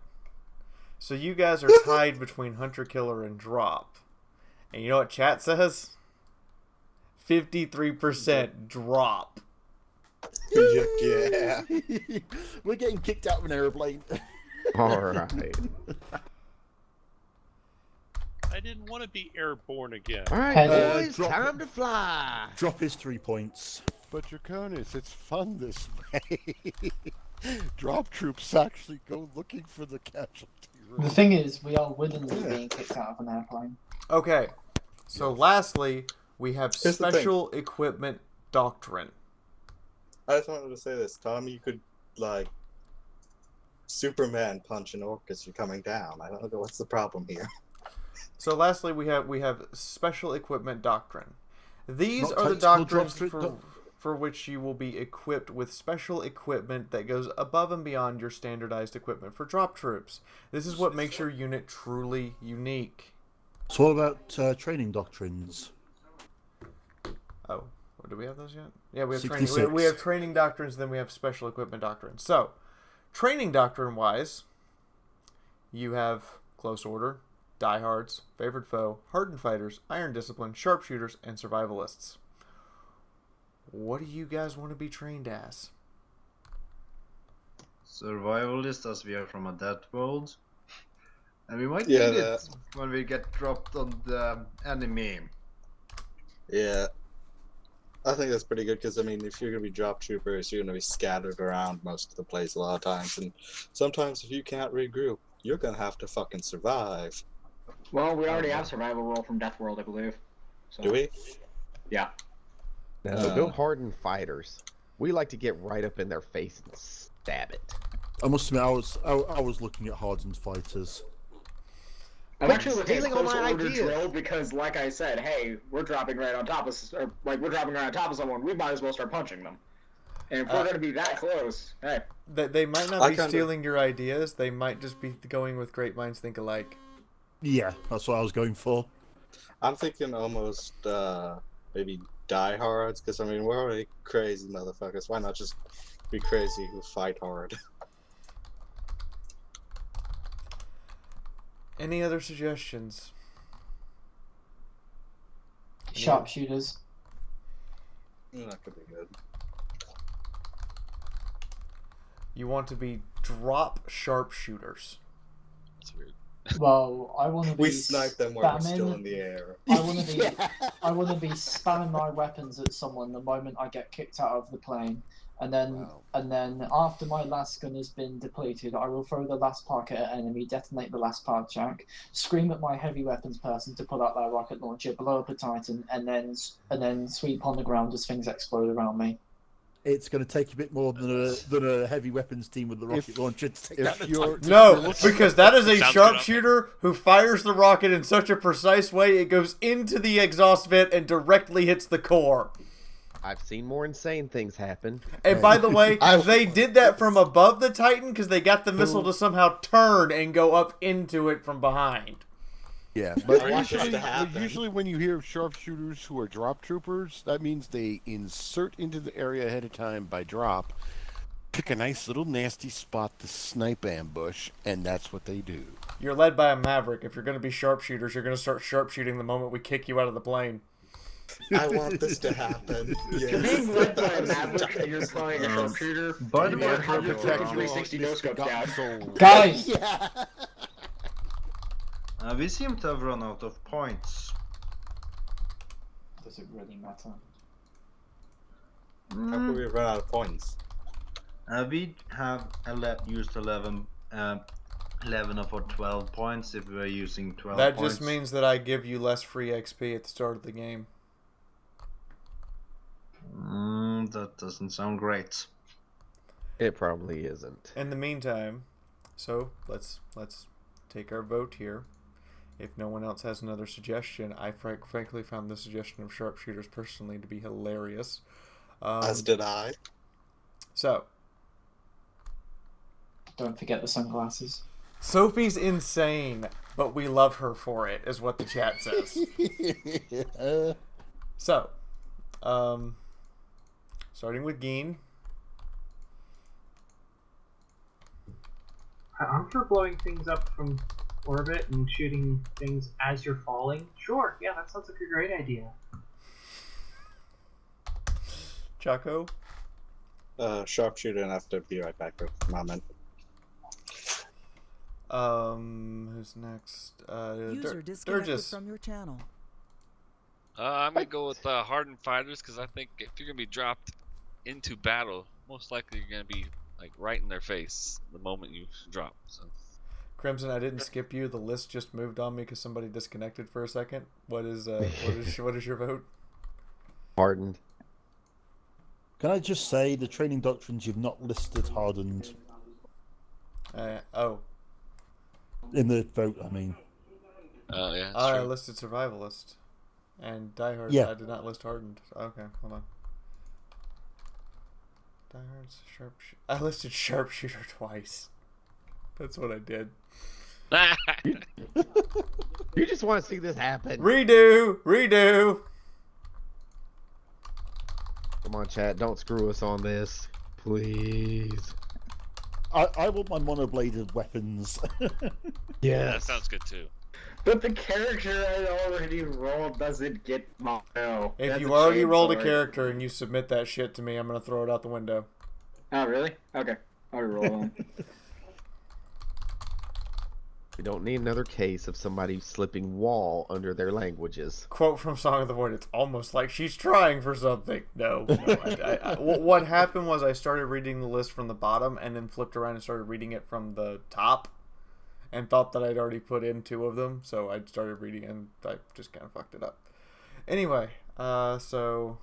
S2: So you guys are tied between Hunter Killer and Drop. And you know what chat says? 53% Drop.
S1: Yeah. We're getting kicked out of an airplane.
S13: Alright.
S14: I didn't want to be airborne again.
S13: Alright, boys, time to fly.
S1: Drop is 3 points.
S4: But Draconis, it's fun this way. Drop troops actually go looking for the casualty room.
S10: The thing is, we are willingly being kicked out of an airplane.
S2: Okay. So lastly, we have special equipment doctrine.
S9: I just wanted to say this, Tom. You could like Superman punch an orc as you're coming down. I don't know what's the problem here.
S2: So lastly, we have special equipment doctrine. These
S1: Not
S2: are the
S1: tactical
S2: doctrines for which you will be equipped with special equipment that goes above and beyond your standardized equipment for drop troops. This is what makes your unit truly unique.
S1: So what about training doctrines?
S2: Oh, do we have those yet? Yeah, we have
S1: 66.
S2: training. We have training doctrines, then we have special equipment doctrines. So, training doctrine-wise, you have close order, diehards, favored foe, hardened fighters, iron discipline, sharpshooters, and survivalists. What do you guys want to be trained as?
S5: Survivalist, as we are from a dead world. And we might
S9: Yeah,
S5: need it when we get dropped on the enemy.
S9: Yeah. I think that's pretty good because, I mean, if you're going to be drop troopers, you're going to be scattered around most of the place a lot of times. And sometimes if you can't regroup, you're going to have to fucking survive.
S3: Well, we already have survival roll from Death World, I believe. So.
S9: Do we?
S3: Yeah.
S13: No, go hardened fighters. We like to get right up in their face and stab it.
S1: I must admit, I was looking at hardened fighters.
S3: I'm actually looking at
S13: Stealing all
S3: close
S13: my
S3: order
S13: ideas.
S3: drill because, like I said, hey, we're dropping right on top of, we're dropping right on top of someone. We might as well start punching them. And if we're going to be that close, hey.
S2: They might not be stealing your ideas. They might just be going with great minds think alike.
S1: Yeah, that's what I was going for.
S9: I'm thinking almost maybe diehards because, I mean, we're already crazy motherfuckers. Why not just be crazy who fight hard?
S2: Any other suggestions?
S10: Sharpshooters.
S9: That could be good.
S2: You want to be drop sharpshooters.
S6: That's weird.
S10: Well, I want to be.
S9: We snipe them while they're still in the air.
S10: I want to be. I want to be spamming my weapons at someone the moment I get kicked out of the plane, and then after my last gun has been depleted, I will throw the last park at an enemy, detonate the last park jack, scream at my heavy weapons person to pull out their rocket launcher, blow up a Titan, and then sweep on the ground as things explode around me.
S1: It's going to take a bit more than a heavy weapons team with the rocket launcher to take that.
S2: No, because that is a sharpshooter who fires the rocket in such a precise way it goes into the exhaust vent and directly hits the core.
S13: I've seen more insane things happen.
S2: And by the way, they did that from above the Titan because they got the missile to somehow turn and go up into it from behind.
S4: Yeah, but usually when you hear of sharpshooters who are drop troopers, that means they insert into the area ahead of time by drop, pick a nice little nasty spot to snipe ambush, and that's what they do.
S2: You're led by a maverick. If you're going to be sharpshooters, you're going to start sharpshooting the moment we kick you out of the plane.
S9: I want this to happen. Yes.
S3: You're being led by a maverick and you're playing a sharpshooter.
S5: By the way,
S3: how your 360 no scope down.
S10: Guys!
S5: We seem to have run out of points.
S10: does it really matter?
S9: How could we run out of points?
S5: We have used 11 of our 12 points if we're using 12
S2: That
S5: points.
S2: just means that I give you less free XP at the start of the game.
S5: That doesn't sound great.
S13: It probably isn't.
S2: In the meantime, so let's take our vote here. If no one else has another suggestion, I frankly found the suggestion of sharpshooters personally to be hilarious.
S9: As did I.
S2: So,
S10: Don't forget the sunglasses.
S2: Sophie's insane, but we love her for it, is what the chat says. So, starting with Geen.
S11: I'm for blowing things up from orbit and shooting things as you're falling. Sure, yeah, that sounds like a great idea.
S2: Chaco?
S9: Sharpshooter, and I have to be right back for a moment.
S2: Who's next?
S8: User disconnected
S2: Durgis.
S8: from your channel.
S6: I'm gonna go with hardened fighters because I think if you're gonna be dropped into battle, most likely you're gonna be like right in their face the moment you drop. So.
S2: Crimson, I didn't skip you. The list just moved on me because somebody disconnected for a second. What is what is your vote?
S13: Hardened.
S1: Can I just say the training doctrines you've not listed hardened?
S2: Oh.
S1: In the vote, I mean.
S6: Yeah.
S2: I listed survivalist, and diehard.
S1: Yeah.
S2: I did not list hardened. Okay, hold on. Diehard's sharpshooter. I listed sharpshooter twice. That's what I did.
S13: You just want to see this happen.
S2: Redo.
S13: Come on, chat. Don't screw us on this, please.
S1: I want my monobladed weapons.
S6: Yeah, that sounds good too.
S3: But the character I already rolled doesn't get mono.
S2: If
S3: That's
S2: you
S3: a
S2: already rolled a
S3: chainsaw.
S2: character and you submit that shit to me, I'm gonna throw it out the window.
S3: Oh, really? Okay. I'll roll on.
S13: We don't need another case of somebody slipping wall under their languages.
S2: Quote from Song of the Void: "It's almost like she's trying for something." No. What happened was I started reading the list from the bottom and then flipped around and started reading it from the top, and thought that I'd already put in 2 of them, so I started reading and I just kind of fucked it up. Anyway, so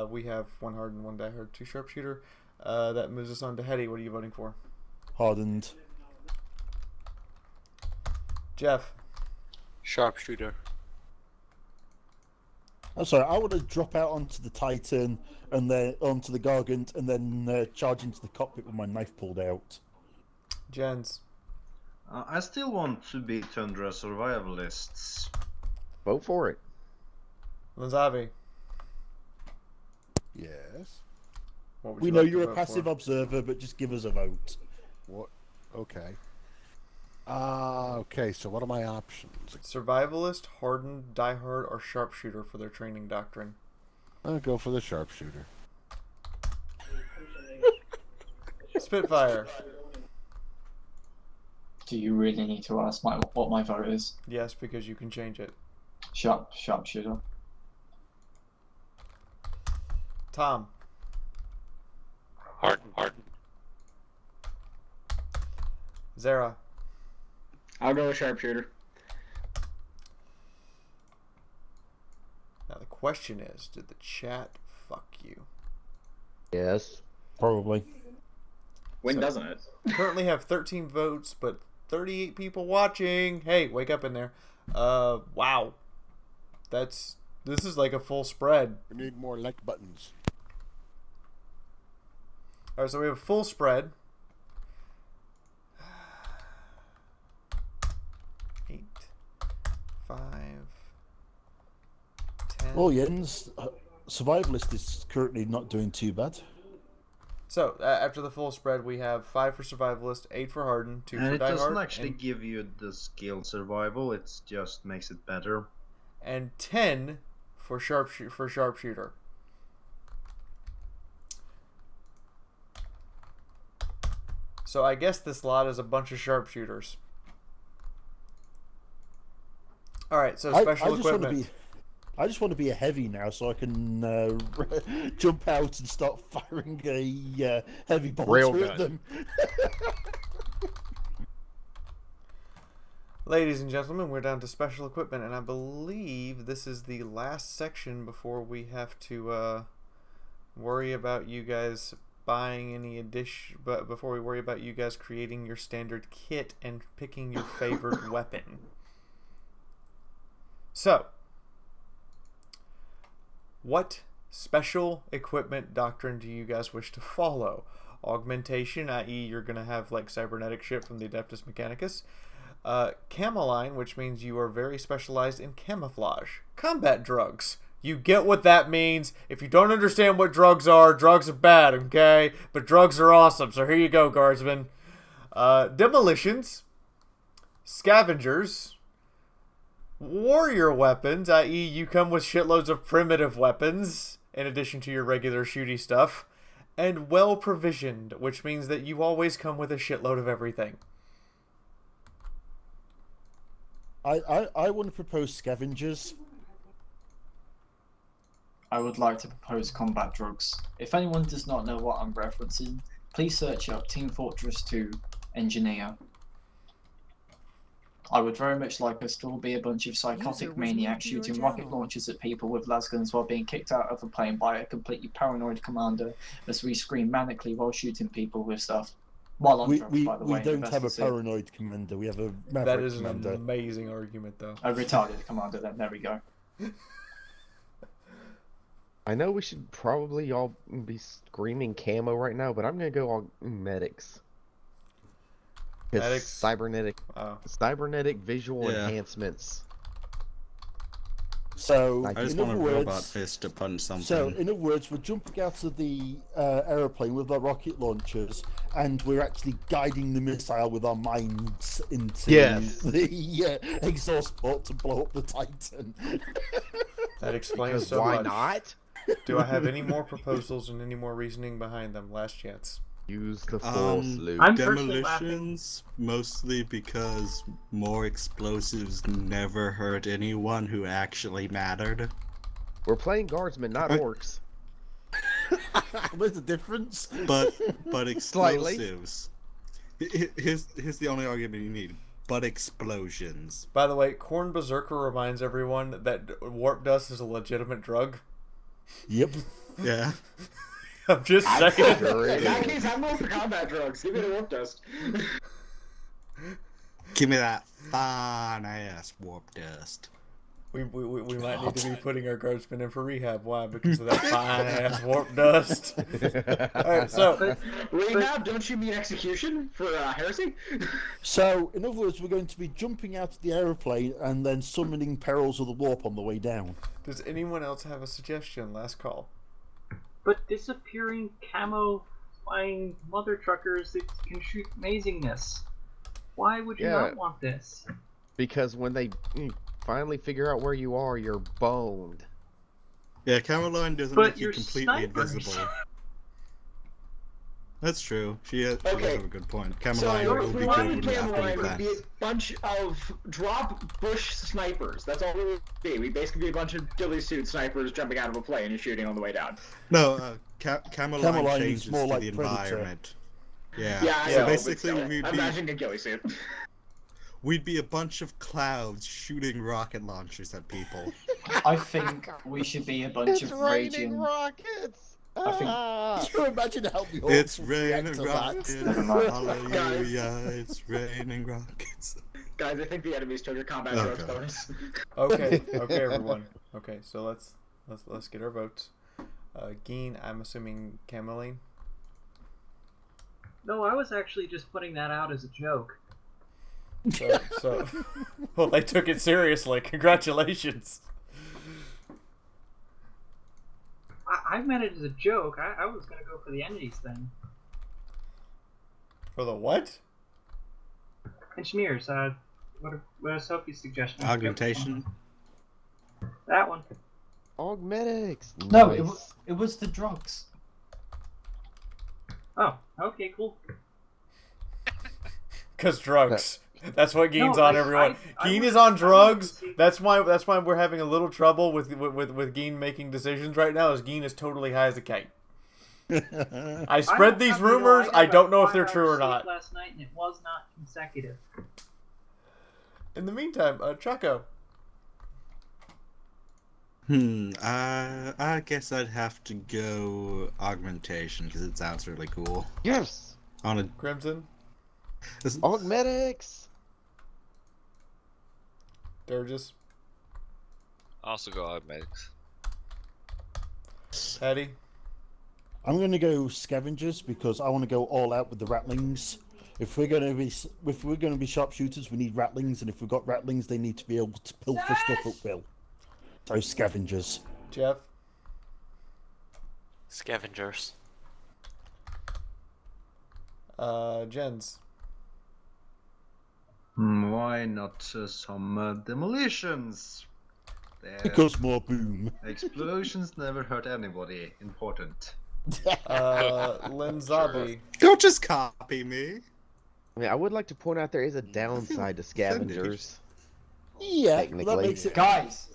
S2: we have 1 hardened, 1 diehard, 2 sharpshooter. That moves us on to Hetty. What are you voting for?
S1: Hardened.
S2: Jeff.
S15: Sharpshooter.
S1: I'm sorry, I want to drop out onto the Titan and then onto the Gargant and then charge into the cockpit with my knife pulled out.
S2: Jens.
S5: I still want to be Tundra survivalists.
S13: Vote for it.
S2: Lanzavi.
S4: Yes.
S1: We know you're a passive observer, but just give us a vote.
S4: What? Okay. Okay, so what are my options?
S2: Survivalist, hardened, diehard, or sharpshooter for their training doctrine.
S4: I'll go for the sharpshooter.
S2: Spitfire.
S10: Do you really need to ask what my vote is?
S2: Yes, because you can change it.
S10: Sharpshooter.
S2: Tom.
S15: Harden.
S2: Zara.
S3: I'll go with sharpshooter.
S2: Now the question is, did the chat fuck you?
S13: Yes.
S1: Probably.
S3: When doesn't it?
S2: Currently have 13 votes, but 38 people watching. Hey, wake up in there. Wow. This is like a full spread.
S4: We need more like buttons.
S2: Alright, so we have a full spread. 8, 5, 10.
S1: Well, Jens, survivalist is currently not doing too bad.
S2: So, after the full spread, we have 5 for survivalist, 8 for hardened, 2
S5: And
S2: for
S5: it
S2: diehard,
S5: doesn't actually give you the skill survival, it just makes it better.
S2: and 10 for sharpshooter. So I guess this lot is a bunch of sharpshooters. All right, so special equipment.
S1: I just want to be a heavy now, so I can jump out and start firing a heavy bolter at them.
S2: Ladies and gentlemen, we're down to special equipment, and I believe this is the last section before we have to worry about you guys buying any addition. But before we worry about you guys creating your standard kit and picking your favorite weapon. So, what special equipment doctrine do you guys wish to follow? Augmentation, i.e., you're gonna have like cybernetic shit from the Adeptus Mechanicus. Cameline, which means you are very specialized in camouflage. Combat drugs. You get what that means. If you don't understand what drugs are bad, okay? But drugs are awesome, so here you go, guardsmen. Demolitions. Scavengers. Warrior weapons, i.e. you come with shitloads of primitive weapons, in addition to your regular shooty stuff. And well-provisioned, which means that you always come with a shitload of everything.
S1: I want to propose scavengers.
S10: I would like to propose combat drugs. If anyone does not know what I'm referencing, please search up Team Fortress 2 Engineer. I would very much like us to all be a bunch of psychotic maniacs shooting rocket launchers at people with lasguns while being kicked out of a plane by a completely paranoid commander as we scream manically while shooting people with stuff. While on drugs, by the way.
S1: We don't have a paranoid commander, we have a maverick
S2: That is
S1: commander.
S2: an amazing argument, though.
S10: A retarded commander, then. There we go.
S13: I know we should probably all be screaming camo right now, but I'm gonna go all medics.
S2: Medics?
S13: Cybernetic visual enhancements.
S1: So,
S16: I just want a robot fist to punch something.
S1: So, in other words, we're jumping out of the aeroplane with our rocket launchers, and we're actually guiding the missile with our minds into the exhaust port to blow up the Titan.
S2: That explains so much. Why not? Do I have any more proposals and any more reasoning behind them? Last chance.
S13: Use the force, Luke.
S16: Demolitions, mostly because more explosives never hurt anyone who actually mattered.
S13: We're playing guardsmen, not orcs.
S1: There's a difference.
S16: But explosives. Here's the only argument you need. But explosions.
S2: By the way, Corn Berserker reminds everyone that warp dust is a legitimate drug.
S1: Yep.
S16: Yeah.
S2: I'm just saying.
S3: In that case, I'm going for combat drugs. Give me the warp dust.
S16: Give me that fine ass warp dust.
S2: We might need to be putting our guardsmen in for rehab. Why? Because of that fine ass warp dust. Alright, so
S3: rehab? Don't you mean execution for heresy?
S1: So, in other words, we're going to be jumping out of the aeroplane and then summoning perils of the warp on the way down.
S2: Does anyone else have a suggestion? Last call.
S11: But disappearing camo flying mother truckers that can shoot amazingness. Why would you not want this?
S13: Because when they finally figure out where you are, you're boned.
S16: Yeah, Caroline doesn't make you completely invisible. That's true. She has a good point. Caroline will be good
S3: Caroline would be a bunch of drop bush snipers. That's all we would be. We'd basically be a bunch of ghillie suit snipers jumping out of a plane and shooting on the way down.
S16: No, Caroline changes more like the environment. Yeah.
S3: So basically, we'd be... Imagine a ghillie suit.
S16: We'd be a bunch of clouds shooting rocket launchers at people.
S10: I think we should be a bunch of raging
S13: rockets.
S10: I think.
S1: Can you imagine how the orcs
S16: It's
S1: would
S16: raining
S1: react to
S16: rockets. Hallelujah! It's raining rockets.
S3: Guys, I think the enemies took your combat drugs bonus.
S2: Okay, everyone. Okay, so let's get our votes. Geen, I'm assuming Cameline.
S11: No, I was actually just putting that out as a joke.
S2: So well, they took it seriously. Congratulations.
S11: I meant it as a joke. I was gonna go for the entities thing.
S2: For the what?
S11: Engineers. What are Sophie's suggestions?
S16: Augmentation.
S11: That one.
S13: Augmentics.
S10: No, it was the drugs.
S11: Oh, okay, cool.
S2: Because drugs. That's what Gein's
S11: No,
S2: on,
S11: like,
S2: everyone.
S11: I
S2: Gein
S11: would-
S2: is on
S11: I wanted to
S2: drugs.
S11: see-
S2: That's why we're having a little trouble with Gein making decisions right now. Is Gein is totally high as a kite. I spread these rumors. I don't know if they're true or not.
S11: Last night, and it was not consecutive.
S2: In the meantime, Chaco.
S16: I guess I'd have to go augmentation because it sounds really cool.
S13: Yes.
S16: On a
S2: Crimson.
S13: Augmetics.
S2: Durgis.
S6: Also go Augmetics.
S2: Patty.
S1: I'm going to go scavengers because I want to go all out with the rattlings. If we're going to be sharpshooters, we need rattlings, and if we've got rattlings, they need to be able to pilfer stuff at will. So scavengers.
S2: Jeff.
S15: Scavengers.
S2: Jens.
S5: Why not some demolitions?
S1: Because more boom.
S5: Explosions never hurt anybody. Important.
S2: Linzabi.
S16: Don't just copy me.
S13: I mean, I would like to point out there is a downside to scavengers.
S1: Yeah,
S13: technically.
S1: that makes it...
S10: Guys!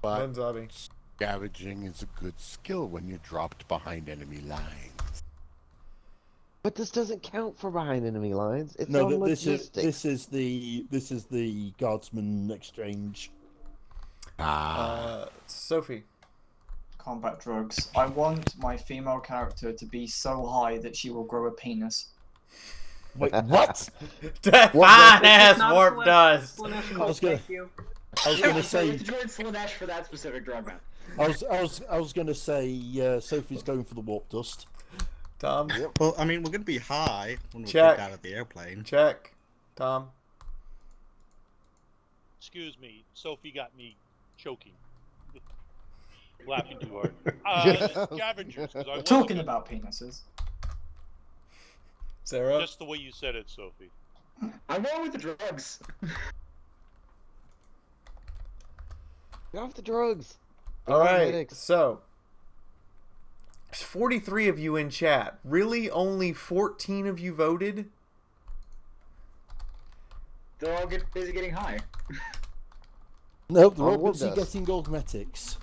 S4: But
S2: Linzabi.
S4: scavenging is a good skill when you're dropped behind enemy lines.
S13: But this doesn't count for behind enemy lines. It's
S1: No,
S13: on
S1: but this
S13: logistics.
S1: is the guardsman exchange.
S2: Sophie.
S10: Combat drugs. I want my female character to be so high that she will grow a penis.
S1: Wait, what?
S2: Fine ass warp dust.
S1: I was gonna say.
S3: Join Slanesh for that specific drug, man.
S1: I was gonna say Sophie's going for the warp dust.
S2: Tom.
S16: Well, I mean, we're gonna be high when we
S2: Check.
S16: get out of the airplane.
S2: Check. Tom.
S14: Excuse me, Sophie got me choking. Laughing too hard. Scavengers. 'Cause I
S10: Talking about penises.
S2: Sarah.
S14: Just the way you said it, Sophie.
S3: I'm going with the drugs.
S13: Get off the drugs.
S2: All right.
S13: Augmetics.
S2: So. There's 43 of you in chat. Really, only 14 of you voted?
S3: They're all busy getting high.
S1: No, they're
S13: On
S1: all
S13: warp
S1: busy
S13: dust.
S1: getting augmetics.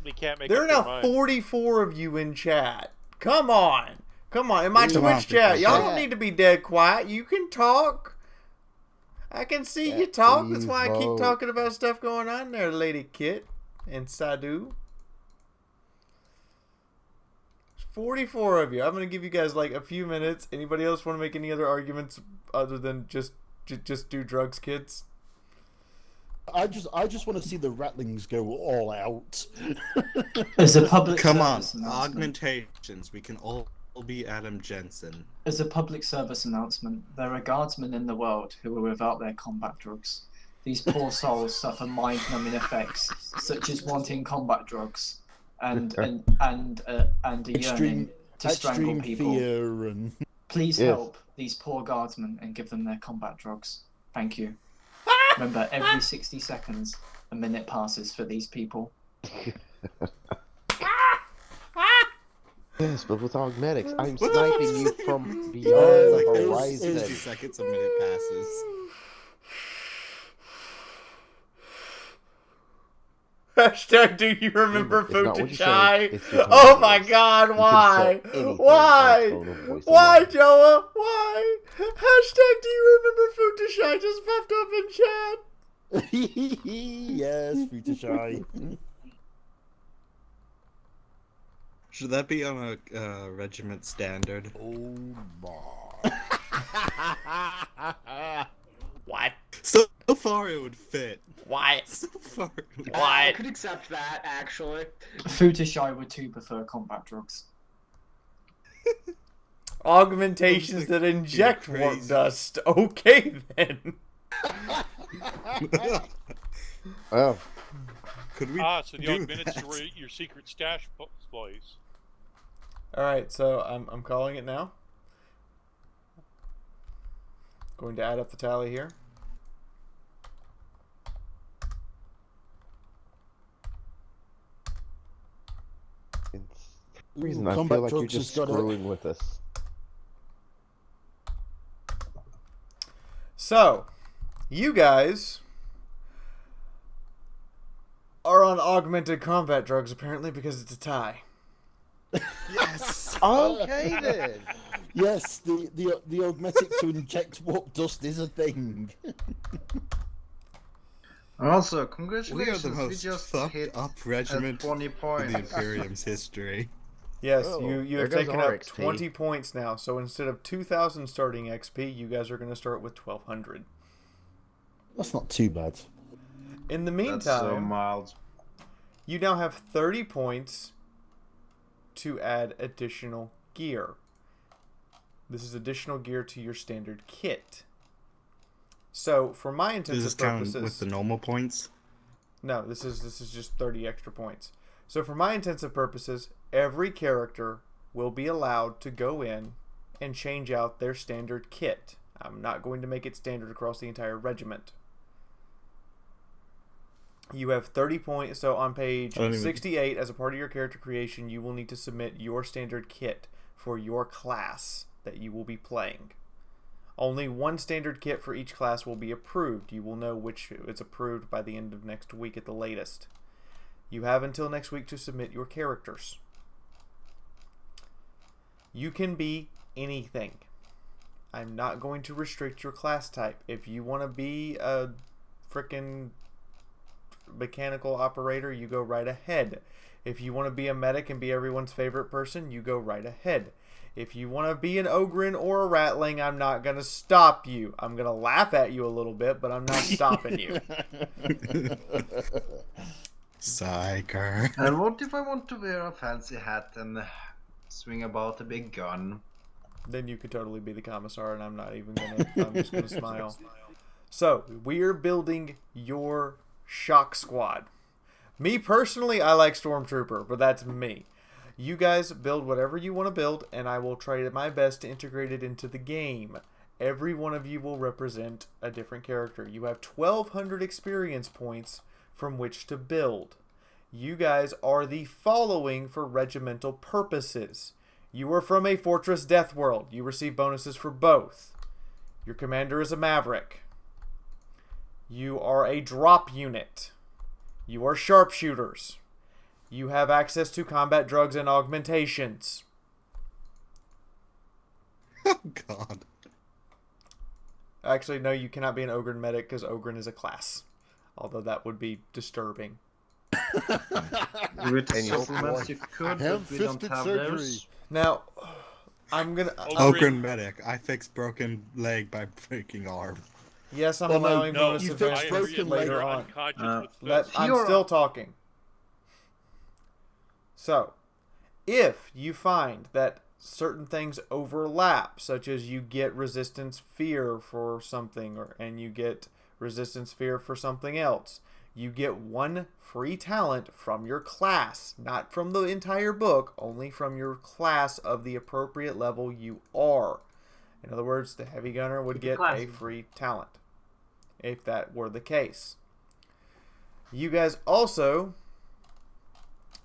S14: They can't make
S2: There are
S14: up their
S2: now
S14: mind.
S2: 44 of you in chat. Come on. Come on. In my
S1: Come on,
S2: Twitch chat,
S1: people.
S2: y'all don't need to be dead quiet. You can talk. I can see you talk. That's why I keep talking about stuff going on there, Lady Kit and Sadu. 44 of you. I'm going to give you guys like a few minutes. Anybody else want to make any other arguments other than just do drugs, kids?
S1: I just want to see the rattlings go all out.
S10: As a public
S16: Come on,
S10: service announcement.
S16: augmentations. We can all be Adam Jensen.
S10: As a public service announcement, there are guardsmen in the world who are without their combat drugs. These poor souls suffer mind-numbing effects, such as wanting combat drugs and a yearning to strangle
S1: extreme
S10: people.
S1: fear and...
S10: Please
S13: Yes.
S10: help these poor guardsmen and give them their combat drugs. Thank you. Remember, every 60 seconds, a minute passes for these people.
S13: Yes, but with augmetics, I'm sniping you from beyond
S16: Like
S13: the
S16: there's 60
S13: horizon.
S16: seconds, a minute passes.
S2: Hashtag do you remember
S13: It's not what you say,
S2: Futuchai?
S13: it's your tone
S2: Oh
S13: of
S2: my
S13: voice.
S2: god,
S13: You can
S2: why?
S13: say anything
S2: Why?
S13: on tone of voice
S2: Why,
S13: alone.
S2: Joa? Why? Hashtag do you remember Futuchai just popped up in chat?
S1: Yes, Futuchai.
S16: Should that be on a regiment standard?
S1: Oh my.
S2: What?
S16: So far it would fit.
S2: What?
S16: So far it would
S3: I
S2: What?
S3: could accept that, actually.
S10: Futushai would too prefer combat drugs.
S2: Augmentations that inject
S16: You're
S2: warp
S16: crazy.
S2: dust. Okay then.
S13: Oh,
S16: Could we
S14: So the
S16: do
S14: augmentics
S16: that?
S14: are your secret stash place.
S2: Alright, so I'm calling it now. Going to add up the tally here.
S13: it's the reason I
S1: Combat
S13: feel like you're
S1: drugs
S13: just
S1: has gotta-
S13: screwing with us.
S2: So, you guys are on augmented combat drugs apparently because it's a tie.
S16: Yes.
S13: Okay then.
S1: Yes, the augmetic to inject warp dust is a thing.
S5: Also,
S16: We are
S5: congratulations.
S16: the
S5: We
S16: most
S5: just
S16: fucked
S5: hit
S16: up regiment
S5: 20
S16: in
S5: points.
S16: the Imperium's history.
S2: Yes,
S13: Oh,
S2: you
S13: there
S2: have
S13: goes
S2: taken
S13: our
S2: up
S13: XP.
S2: 20 points now. So instead of 2,000 starting XP, you guys are going to start with 1,200.
S1: That's not too bad.
S2: In the
S5: That's so
S2: meantime,
S5: mild.
S2: you now have 30 points to add additional gear. This is additional gear to your standard kit. So, for my intents
S16: Does this
S2: and
S16: count
S2: purposes,
S16: with the normal points?
S2: no, this is just 30 extra points. So, for my intents and purposes, every character will be allowed to go in and change out their standard kit. I'm not going to make it standard across the entire regiment. You have 30 points, so on page 68, as a part of your character creation, you will need to submit your standard kit for your class that you will be playing. Only one standard kit for each class will be approved. You will know which is approved by the end of next week at the latest. You have until next week to submit your characters. You can be anything. I'm not going to restrict your class type. If you want to be a frickin' mechanical operator, you go right ahead. If you want to be a medic and be everyone's favorite person, you go right ahead. If you want to be an ogre or a ratling, I'm not going to stop you. I'm going to laugh at you a little bit, but I'm not stopping you.
S16: Psyker.
S5: And what if I want to wear a fancy hat and swing about a big gun?
S2: Then you could totally be the commissar, and I'm not even going to... I'm just going to smile. So, we're building your shock squad. Me, personally, I like Stormtrooper, but that's me. You guys build whatever you want to build, and I will try my best to integrate it into the game. Every one of you will represent a different character. You have 1,200 experience points from which to build. You guys are the following for regimental purposes. You are from a Fortress Death World. You receive bonuses for both. Your commander is a Maverick. You are a drop unit. You are sharpshooters. You have access to combat drugs and augmentations.
S16: Oh, God.
S2: Actually, no, you cannot be an Ogre medic because Ogre is a class. Although that would be disturbing.
S5: With supplements you could, but we don't have those.
S2: Now, I'm gonna...
S16: Ogre medic. I fixed broken leg by breaking arm.
S2: Yes, I'm allowing bonus
S1: you
S2: advantage
S1: fixed broken
S2: later
S1: leg.
S2: on. I'm still talking. So, if you find that certain things overlap, such as you get resistance fear for something, and you get resistance fear for something else, you get one free talent from your class, not from the entire book, only from your class of the appropriate level you are. In other words, the heavy gunner would get a free talent, if that were the case. You guys also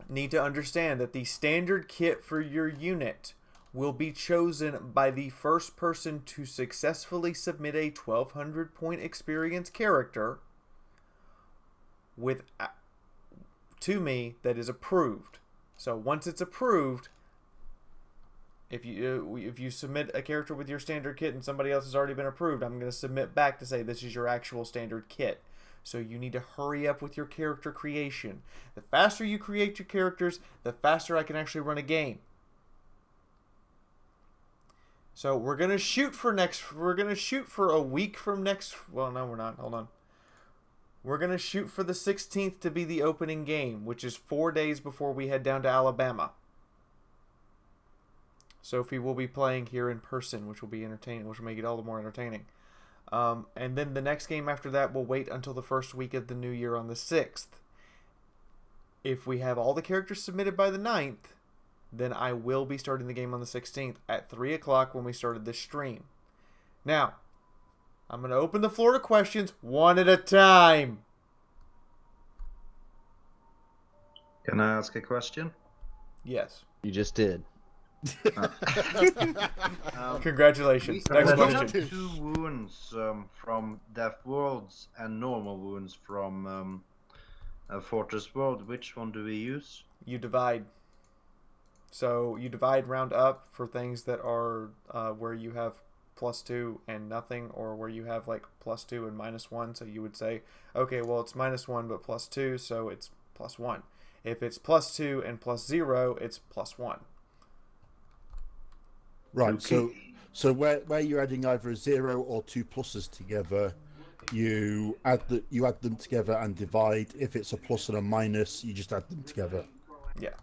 S2: need to understand that the standard kit for your unit will be chosen by the first person to successfully submit a 1,200 point experience character to me that is approved. So once it's approved, if you submit a character with your standard kit and somebody else has already been approved, I'm going to submit back to say this is your actual standard kit. So you need to hurry up with your character creation. The faster you create your characters, the faster I can actually run a game. So we're gonna shoot for a week from next. Well, no, we're not. Hold on. We're gonna shoot for the 16th to be the opening game, which is 4 days before we head down to Alabama. Sophie will be playing here in person, which will be entertaining, which will make it all the more entertaining. And then the next game after that will wait until the first week of the new year on the 6th. If we have all the characters submitted by the 9th, then I will be starting the game on the 16th at 3 o'clock when we started this stream. Now, I'm going to open the floor to questions one at a time.
S5: Can I ask a question?
S2: Yes.
S13: You just did.
S2: Congratulations. Next
S5: We
S2: question.
S5: have 2 wounds from Death Worlds and normal wounds from Fortress World. Which one do we use?
S2: You divide. So you divide round up for things that are where you have +2 and nothing, or where you have like +2 and -1. So you would say, okay, well it's -1 but +2, so it's +1. If it's +2 and +0, it's +1.
S1: Right. Okay. So where you're adding either a 0 or 2 pluses together, you add them together and divide. If it's a plus and a minus, you just add them together.
S2: Yeah.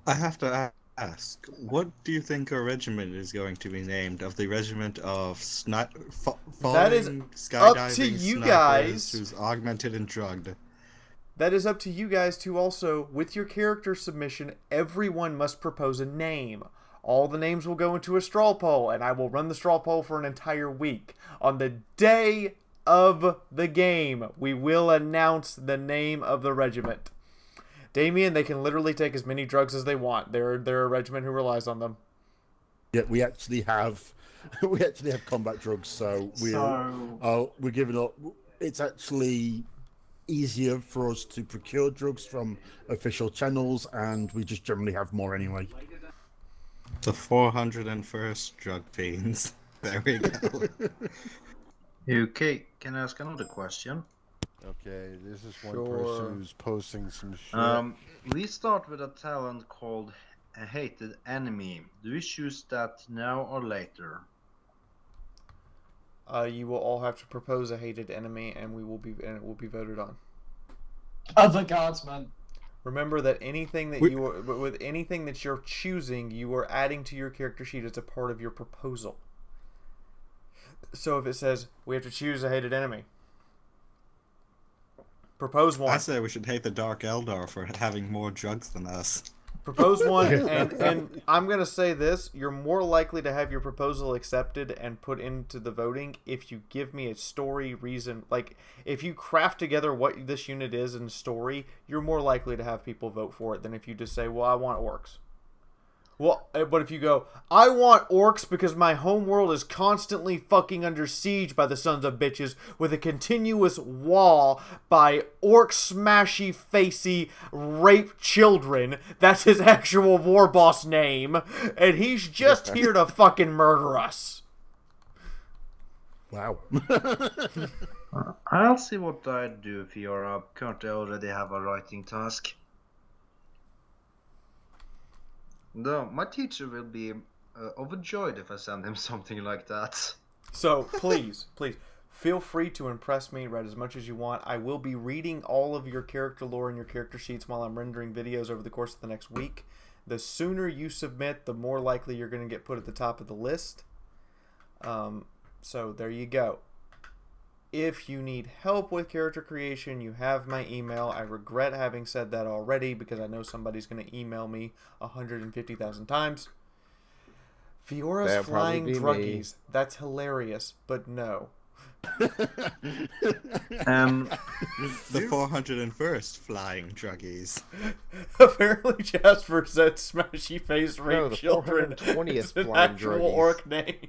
S16: I have to ask, what do you think our regiment is going to be named? Of the regiment of
S2: that is
S16: skydiving
S2: up to you
S16: snipers
S2: guys.
S16: Who's augmented and drugged.
S2: That is up to you guys to also, with your character submission, everyone must propose a name. All the names will go into a straw poll, and I will run the straw poll for an entire week. On the day of the game, we will announce the name of the regiment. Damien, they can literally take as many drugs as they want. They're a regiment who relies on them.
S1: Yeah, we actually have combat drugs, so we're giving up. It's actually easier for us to procure drugs from official channels, and we just generally have more anyway.
S16: The 401st drug fiends. There we go.
S5: Okay, can I ask another question?
S4: Okay, this is one person who's posting some shit.
S5: We start with a talent called a hated enemy. Do we choose that now or later?
S2: You will all have to propose a hated enemy, and it will be voted on.
S10: Other guardsmen.
S2: Remember that anything that with anything that you're choosing, you are adding to your character sheet as a part of your proposal. So if it says we have to choose a hated enemy, propose one.
S16: I say we should hate the Dark Eldar for having more drugs than us.
S2: Propose one, and I'm going to say this, you're more likely to have your proposal accepted and put into the voting if you give me a story reason. Like, if you craft together what this unit is in story, you're more likely to have people vote for it than if you just say, well, I want orcs. Well, but if you go, I want orcs because my homeworld is constantly fucking under siege by the sons of bitches with a continuous wall by orc smashy facey rape children. That's his actual war boss name. And he's just here to fucking murder us.
S1: Wow.
S5: I'll see what I do, Fiaura. Currently I already have a writing task. No, my teacher will be overjoyed if I send him something like that.
S2: So, please, feel free to impress me, write as much as you want. I will be reading all of your character lore and your character sheets while I'm rendering videos over the course of the next week. The sooner you submit, the more likely you're going to get put at the top of the list. So, there you go. If you need help with character creation, you have my email. I regret having said that already because I know somebody's going to email me 150,000 times. Fiora's flying druggies. That's hilarious, but no.
S16: The 401st flying druggies.
S2: Apparently Jasper said smashy face rape children.
S13: 420th
S2: is an
S13: flying
S2: actual
S13: druggies.
S2: orc name.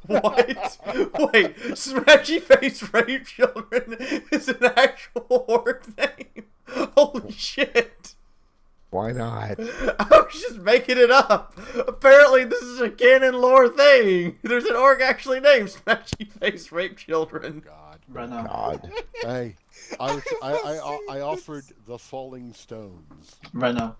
S2: What? Wait, smashy face rape children is an actual orc name? Holy shit.
S13: Why not?
S2: I was just making it up. Apparently this is a canon lore thing. There's an orc actually named smashy face rape children.
S10: God.
S4: Hey, I offered the Falling Stones.
S10: Renner.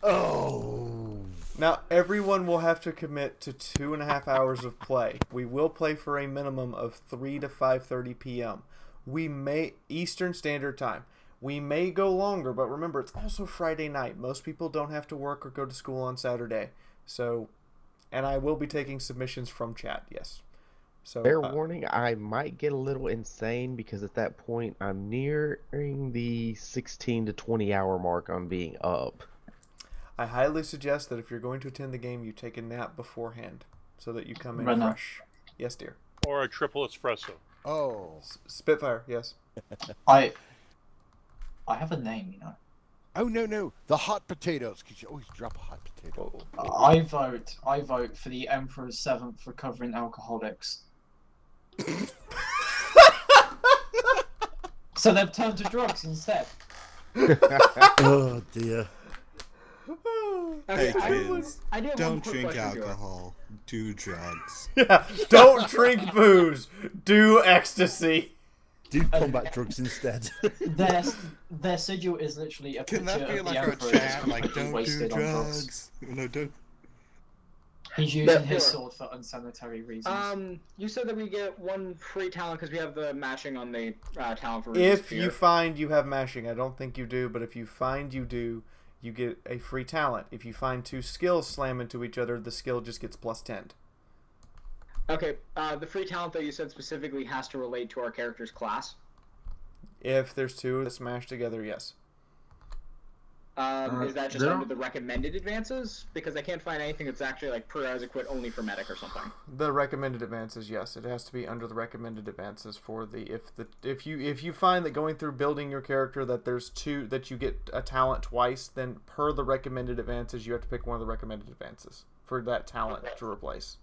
S1: Oh.
S2: Now, everyone will have to commit to 2.5 hours of play. We will play for a minimum of 3 to 5:30 p.m. We may Eastern Standard Time. We may go longer, but remember, it's also Friday night. Most people don't have to work or go to school on Saturday. So, and I will be taking submissions from chat, yes. So,
S13: fair warning, I might get a little insane because at that point I'm nearing the 16 to 20 hour mark on being up.
S2: I highly suggest that if you're going to attend the game, you take a nap beforehand so that you come in
S10: Renner.
S2: fresh. Yes, dear.
S14: Or a triple espresso.
S4: Oh.
S2: Spitfire, yes.
S10: I have a name, you know.
S4: Oh no, the hot potatoes, because you always drop a hot potato.
S10: I vote for the Emperor's 7th recovering alcoholics. So they've turned to drugs instead.
S1: Oh dear.
S9: Hey kids, don't drink alcohol. Do drugs.
S2: Yeah, don't drink booze. Do ecstasy.
S1: Do combat drugs instead.
S10: Their sigil is literally a
S16: Can
S10: picture
S16: that be
S10: of
S16: like
S10: the
S16: our
S10: Emperor
S16: chat? Like,
S10: completely
S16: don't do
S10: wasted on drugs.
S16: drugs. No, don't.
S10: He's using his sword for unsanitary reasons.
S3: You said that we get one free talent because we have the matching on the talent for
S2: If you find you have mashing, I don't think you do, but if you find you do, you get a free talent. If you find two skills slam into each other, the skill just gets +10.
S3: Okay, the free talent that you said specifically has to relate to our character's class.
S2: If there's two that smash together, yes.
S3: Is that just under the recommended advances? Because I can't find anything that's actually like prerequisite only for medic or something.
S2: The recommended advances, yes, it has to be under the recommended advances for the if you find that going through building your character that there's two that you get a talent twice, then per the recommended advances you have to pick one of the recommended advances for that talent to replace.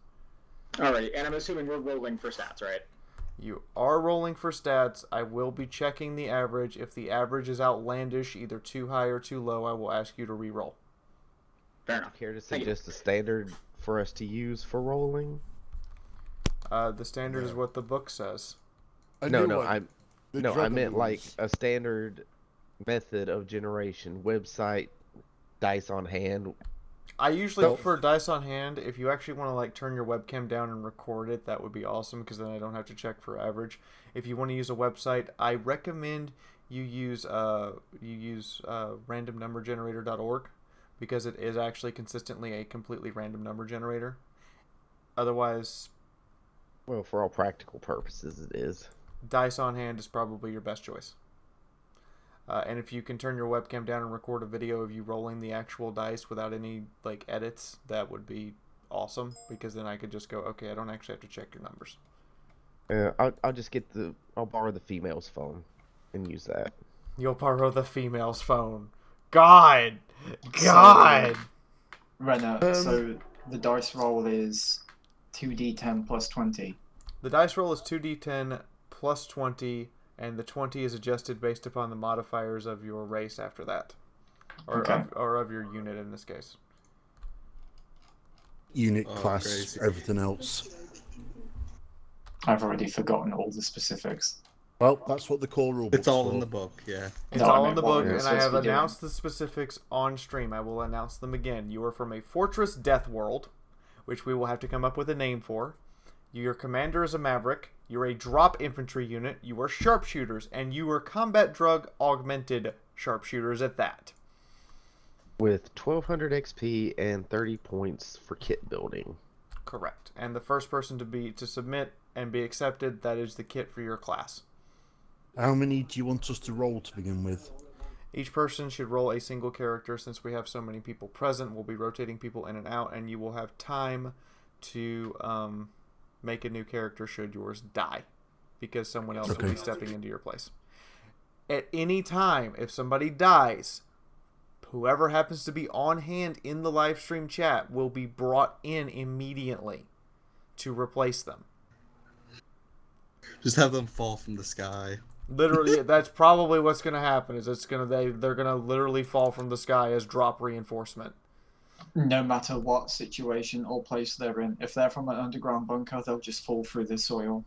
S3: Alrighty, and I'm assuming we're rolling for stats, right?
S2: You are rolling for stats. I will be checking the average. If the average is outlandish, either too high or too low, I will ask you to re-roll.
S3: Fair enough.
S13: Care to suggest a standard for us to use for rolling?
S2: The standard is what the book says.
S13: I meant like a standard method of generation, website, dice on hand.
S2: I usually prefer dice on hand. If you actually want to like turn your webcam down and record it, that would be awesome because then I don't have to check for average. If you want to use a website, I recommend you use randomnumbergenerator.org because it is actually consistently a completely random number generator. Otherwise,
S13: well, for all practical purposes, it is.
S2: Dice on hand is probably your best choice. And if you can turn your webcam down and record a video of you rolling the actual dice without any like edits, that would be awesome because then I could just go, okay, I don't actually have to check your numbers.
S13: I'll just I'll borrow the female's phone and use that.
S2: You'll borrow the female's phone. God!
S10: Renner, so the dice roll is 2d10 plus 20.
S2: The dice roll is 2d10 plus 20. And the 20 is adjusted based upon the modifiers of your race after that. Or of your unit in this case.
S1: Unit, class, everything else.
S10: I've already forgotten all the specifics.
S1: Well, that's what the core rule book's
S9: It's all
S1: for.
S9: in the book, yeah.
S2: It's all in the book, and I have announced the specifics on stream. I will announce them again. You are from a fortress death world, which we will have to come up with a name for. Your commander is a maverick. You're a drop infantry unit. You are sharpshooters, and you are combat drug augmented sharpshooters at that.
S13: With 1200 XP and 30 points for kit building.
S2: Correct. And the first person to submit and be accepted, that is the kit for your class.
S1: How many do you want us to roll to begin with?
S2: Each person should roll a single character. Since we have so many people present, we'll be rotating people in and out, and you will have time to make a new character should yours die, because someone else will be stepping into your place. At any time, if somebody dies, whoever happens to be on hand in the live stream chat will be brought in immediately to replace them.
S9: Just have them fall from the sky.
S2: Literally, that's probably what's going to happen. Is they're going to literally fall from the sky as drop reinforcement.
S10: No matter what situation or place they're in, if they're from an underground bunker, they'll just fall through the soil.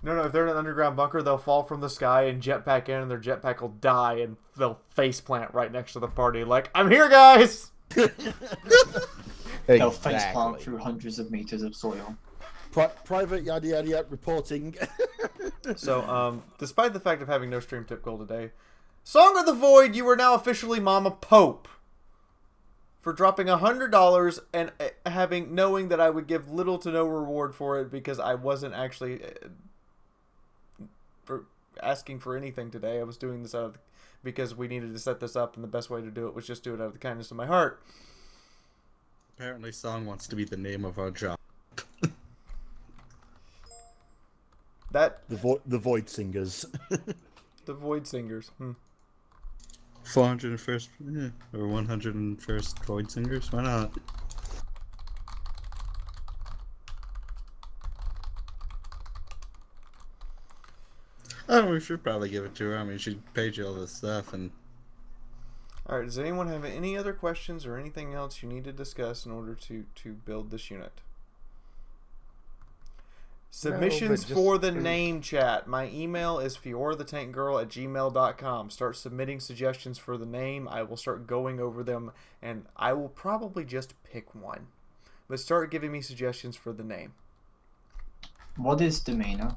S2: No, if they're in an underground bunker, they'll fall from the sky and jetpack in, and their jetpack will die, and they'll faceplant right next to the party, like, I'm here, guys!
S10: They'll faceplant through hundreds of meters of soil.
S1: Private yada yada yada reporting.
S2: So, despite the fact of having no stream tip goal today, Song of the Void, you are now officially Mama Pope. For dropping $100 and knowing that I would give little to no reward for it because I wasn't actually asking for anything today. I was doing this because we needed to set this up, and the best way to do it was just do it out of the kindness of my heart.
S9: Apparently, Song wants to be the name of our job.
S2: The
S1: Void Singers.
S2: The Void Singers.
S9: 401st, yeah, or 101st Void Singers. Why not? Oh, we should probably give it to her. I mean, she paid you all this stuff, and
S2: Alright, does anyone have any other questions or anything else you need to discuss in order to build this unit? Submissions for the name chat. My email is fiaurathetankgirl@gmail.com. Start submitting suggestions for the name. I will start going over them, and I will probably just pick one. But start giving me suggestions for the name.
S10: What is demeanor?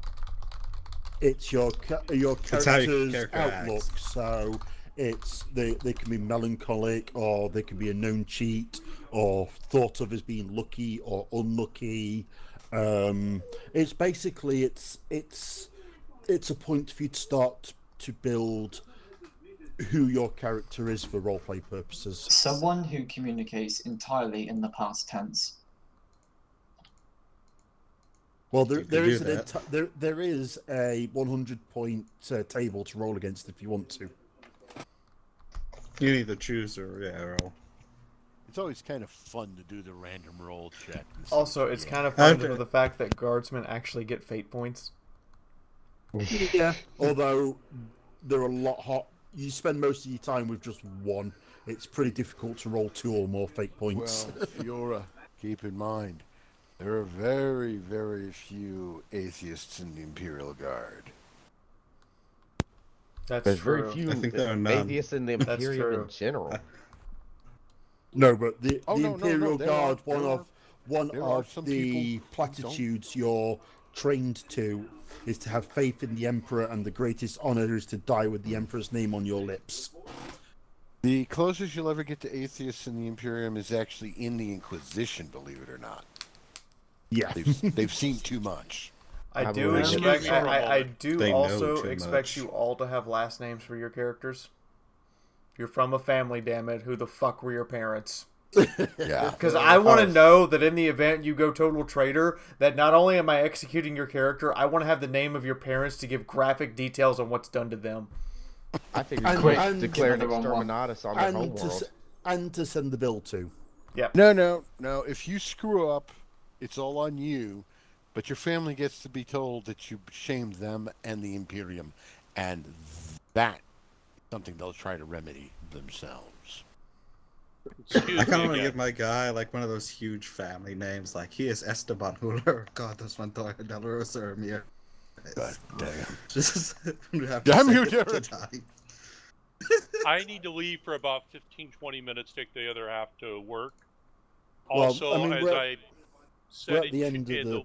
S1: It's your
S9: It's how your
S1: character's
S9: character
S1: outlook.
S9: acts.
S1: So it's they can be melancholic, or they can be a known cheat, or thought of as being lucky or unlucky. It's basically it's a point for you to start to build who your character is for roleplay purposes.
S10: Someone who communicates entirely in the past tense.
S1: Well, there is a 100-point table to roll against if you want to.
S9: you either choose or roll.
S4: It's always kind of fun to do the random roll check.
S2: Also, it's kind of fun for the fact that guardsmen actually get fate points.
S1: Yeah, although they're a lot hot. You spend most of your time with just one. It's pretty difficult to roll 2 or more fate points.
S4: Well, Fiaura, keep in mind, there are very, very few atheists in the Imperial Guard.
S2: There's
S13: very few atheists in the Imperium in general.
S1: No, but the
S4: no,
S1: Imperial
S4: there
S1: Guard,
S4: are
S1: one
S4: there are
S1: of
S4: some
S1: the
S4: people who
S1: platitudes you're trained to is to have faith in the Emperor, and the greatest honor is to die with the Emperor's name on your lips.
S4: The closest you'll ever get to atheists in the Imperium is actually in the Inquisition, believe it or not.
S1: Yeah.
S4: They've seen too much.
S2: I do expect. I do also expect you all to have last names for your characters. You're from a family, damn it. Who the fuck were your parents?
S4: Yeah.
S2: Because I want to know that in the event you go total traitor, that not only am I executing your character, I want to have the name of your parents to give graphic details on what's done to them.
S13: I figured quick declare an exterminatus on their homeworld.
S1: And to send the bill to.
S2: Yeah.
S4: No. If you screw up, it's all on you. But your family gets to be told that you shamed them and the Imperium, and that is something they'll try to remedy themselves.
S9: I kind of want to give my guy like one of those huge family names, like he is Esteban Huller. God, that's one Del Rosa or Mia.
S4: God damn.
S9: Just
S4: damn you, Jared.
S14: I need to leave for about 15-20 minutes, take the other half to work.
S1: Well,
S14: Also,
S1: I mean,
S14: as I said,
S1: we're at the end of the...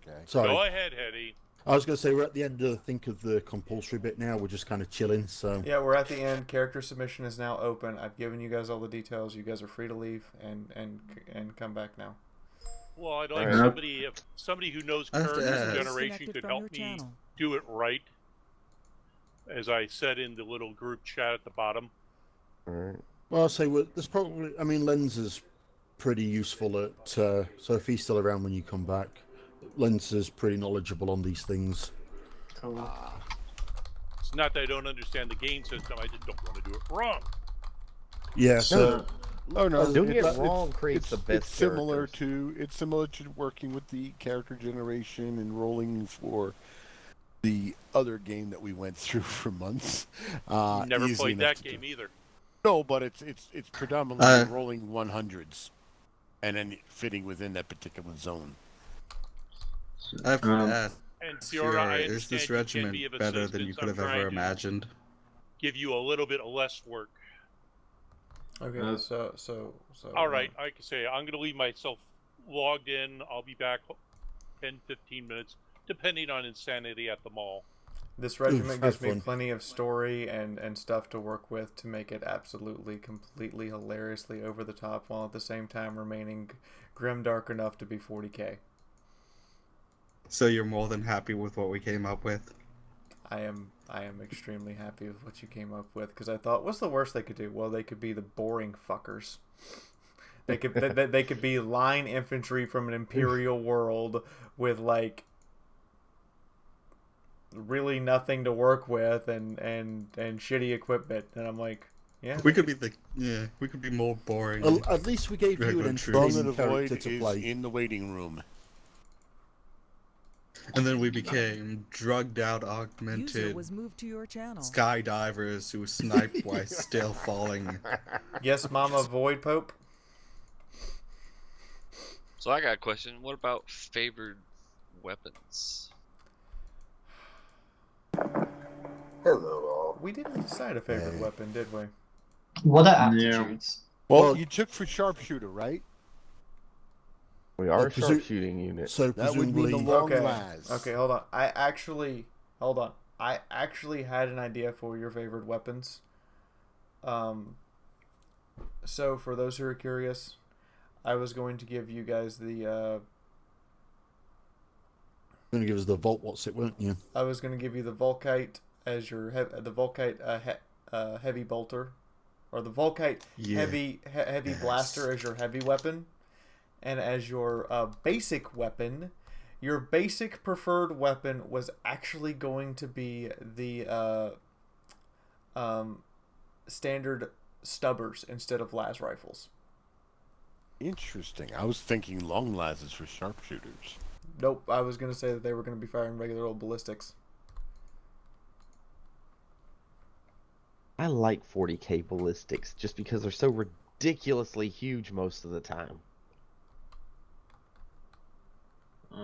S4: Okay.
S1: Sorry.
S14: Go ahead, Hetty.
S1: I was going to say, we're at the end of the compulsory bit now. We're just kind of chilling, so...
S2: Yeah, we're at the end. Character submission is now open. I've given you guys all the details. You guys are free to leave and come back now.
S14: Well, I'd like somebody who knows current generation could help me do it right. As I said in the little group chat at the bottom.
S13: All right.
S1: Well, I'll say there's probably... I mean, Lens is pretty useful at... so if he's still around when you come back, Lens is pretty knowledgeable on these things.
S10: Cool.
S14: It's not that I don't understand the game system. I just don't want to do it wrong.
S1: Yeah, so...
S4: Oh no,
S13: doing it wrong creates the best.
S4: It's similar to working with the character generation and rolling for the other game that we went through for months.
S14: Never played that game either.
S4: No, but it's predominantly rolling 100s and then fitting within that particular zone.
S9: I have to ask,
S14: And Fiaura, I
S9: is this
S14: understand you can
S9: regiment
S14: be of
S9: better than you
S14: assistance.
S9: could have
S14: I'm
S9: ever
S14: trying to
S9: imagined?
S14: Give you a little bit less work.
S2: Okay, so
S14: All right, I can say I'm going to leave myself logged in. I'll be back 10-15 minutes, depending on insanity at the mall.
S2: This regiment gives me plenty of story and stuff to work with to make it absolutely, completely, hilariously over the top, while at the same time remaining grimdark enough to be 40k.
S9: So you're more than happy with what we came up with?
S2: I am extremely happy with what you came up with, because I thought, what's the worst they could do? Well, they could be the boring fuckers. They could be line infantry from an imperial world with like really nothing to work with and shitty equipment, and I'm like, yeah.
S16: We could be more boring.
S1: Well, at least we gave you an entertaining character to play.
S4: In the waiting room.
S16: And then we became drugged out,
S8: User
S16: augmented
S8: was moved to your channel.
S16: skydivers who snipe while still falling.
S2: Yes, Mama Void Pope.
S6: So I got a question. What about favored weapons?
S17: Hello, all.
S2: We didn't decide a favorite weapon, did we?
S10: What are aptitudes?
S4: Well, you took for sharpshooter, right?
S13: We are a sharpshooting unit.
S1: So
S4: that would mean the long las.
S2: Okay, hold on. I actually had an idea for your favorite weapons. So for those who are curious, I was going to give you guys the.
S1: You're going to give us the Volt, what's it, weren't you?
S2: I was going to give you the Volkite as your heavy bolter, or the Volkite heavy blaster as your heavy weapon, and as your basic weapon. Your basic preferred weapon was actually going to be the standard stubbers instead of las rifles.
S4: Interesting. I was thinking long lases for sharpshooters.
S2: Nope, I was going to say that they were going to be firing regular old ballistics.
S13: I like 40k ballistics just because they're so ridiculously huge most of the time.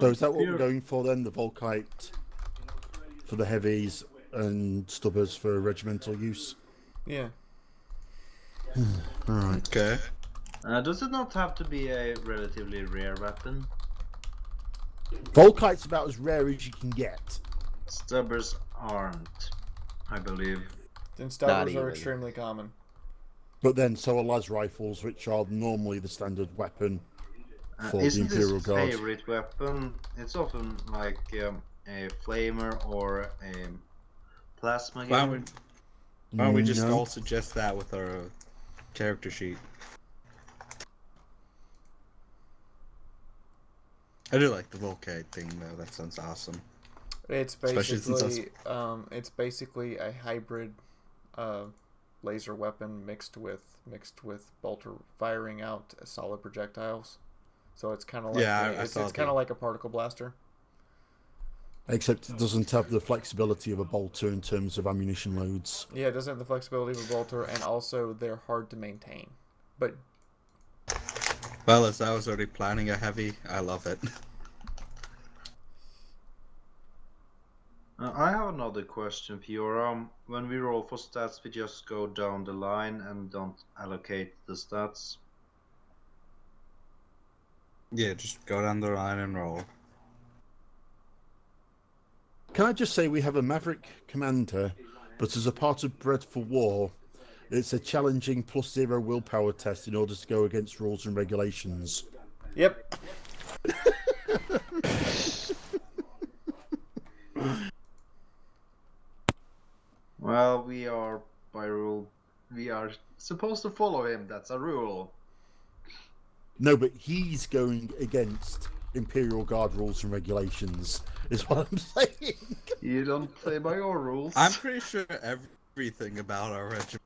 S1: So is that what we're going for then? The Volkite for the heavies and stubbers for regimental use?
S2: Yeah.
S1: Alright.
S16: Okay.
S5: Does it not have to be a relatively rare weapon?
S1: Volkite's about as rare as you can get.
S5: Stubbers aren't, I believe.
S2: Then stubbers are extremely common.
S1: But then so are las rifles, which are normally the standard weapon for the Imperial Guard.
S5: Isn't this favorite weapon? It's often like a flamer or a plasma gun.
S16: Why don't we just all suggest that with our character sheet? I do like the Volkite thing though. That sounds awesome.
S2: It's basically a hybrid laser weapon mixed with bolter firing out solid projectiles. So it's kind of like it's kind of like a particle blaster.
S1: Except it doesn't have the flexibility of a bolter in terms of ammunition loads.
S2: Yeah, it doesn't have the flexibility of a bolter, and also they're hard to maintain. But
S16: well, as I was already planning a heavy, I love it.
S5: I have another question, Fiaura. When we roll for stats, we just go down the line and don't allocate the stats.
S16: Yeah, just go down the line and roll.
S1: Can I just say we have a Maverick commander, but as a part of Bred for War, it's a challenging +0 willpower test in order to go against rules and regulations.
S2: Yep.
S5: Well, we are supposed to follow him. That's a rule.
S1: No, but he's going against Imperial Guard rules and regulations, is what I'm saying.
S5: You don't play by your rules.
S16: I'm pretty sure everything about our regiment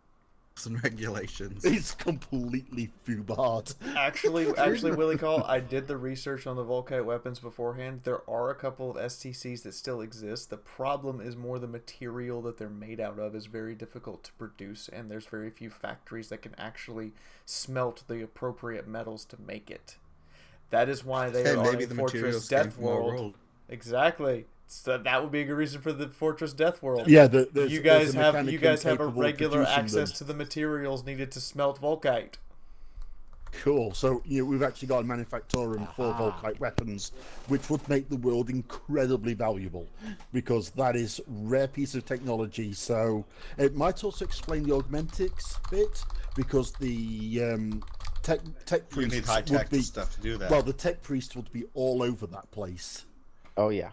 S16: and regulations
S1: is completely fubard.
S2: Actually, Willie Call, I did the research on the Volkite weapons beforehand. There are a couple of STCs that still exist. The problem is more the material that they're made out of is very difficult to produce, and there's very few factories that can actually smelt the appropriate metals to make it. That is why they are in Fortress Death World. Exactly. So that would be a good reason for the Fortress Death World.
S1: Yeah,
S2: you guys have a regular access to the materials needed to smelt Volkite.
S1: Cool. So we've actually got a manufactorum for Volkite weapons, which would make the world incredibly valuable, because that is a rare piece of technology. So it might also explain the augmentics bit, because the tech priest
S16: you need high tech stuff to do that.
S1: Well, the tech priest would be all over that place.
S13: Oh yeah.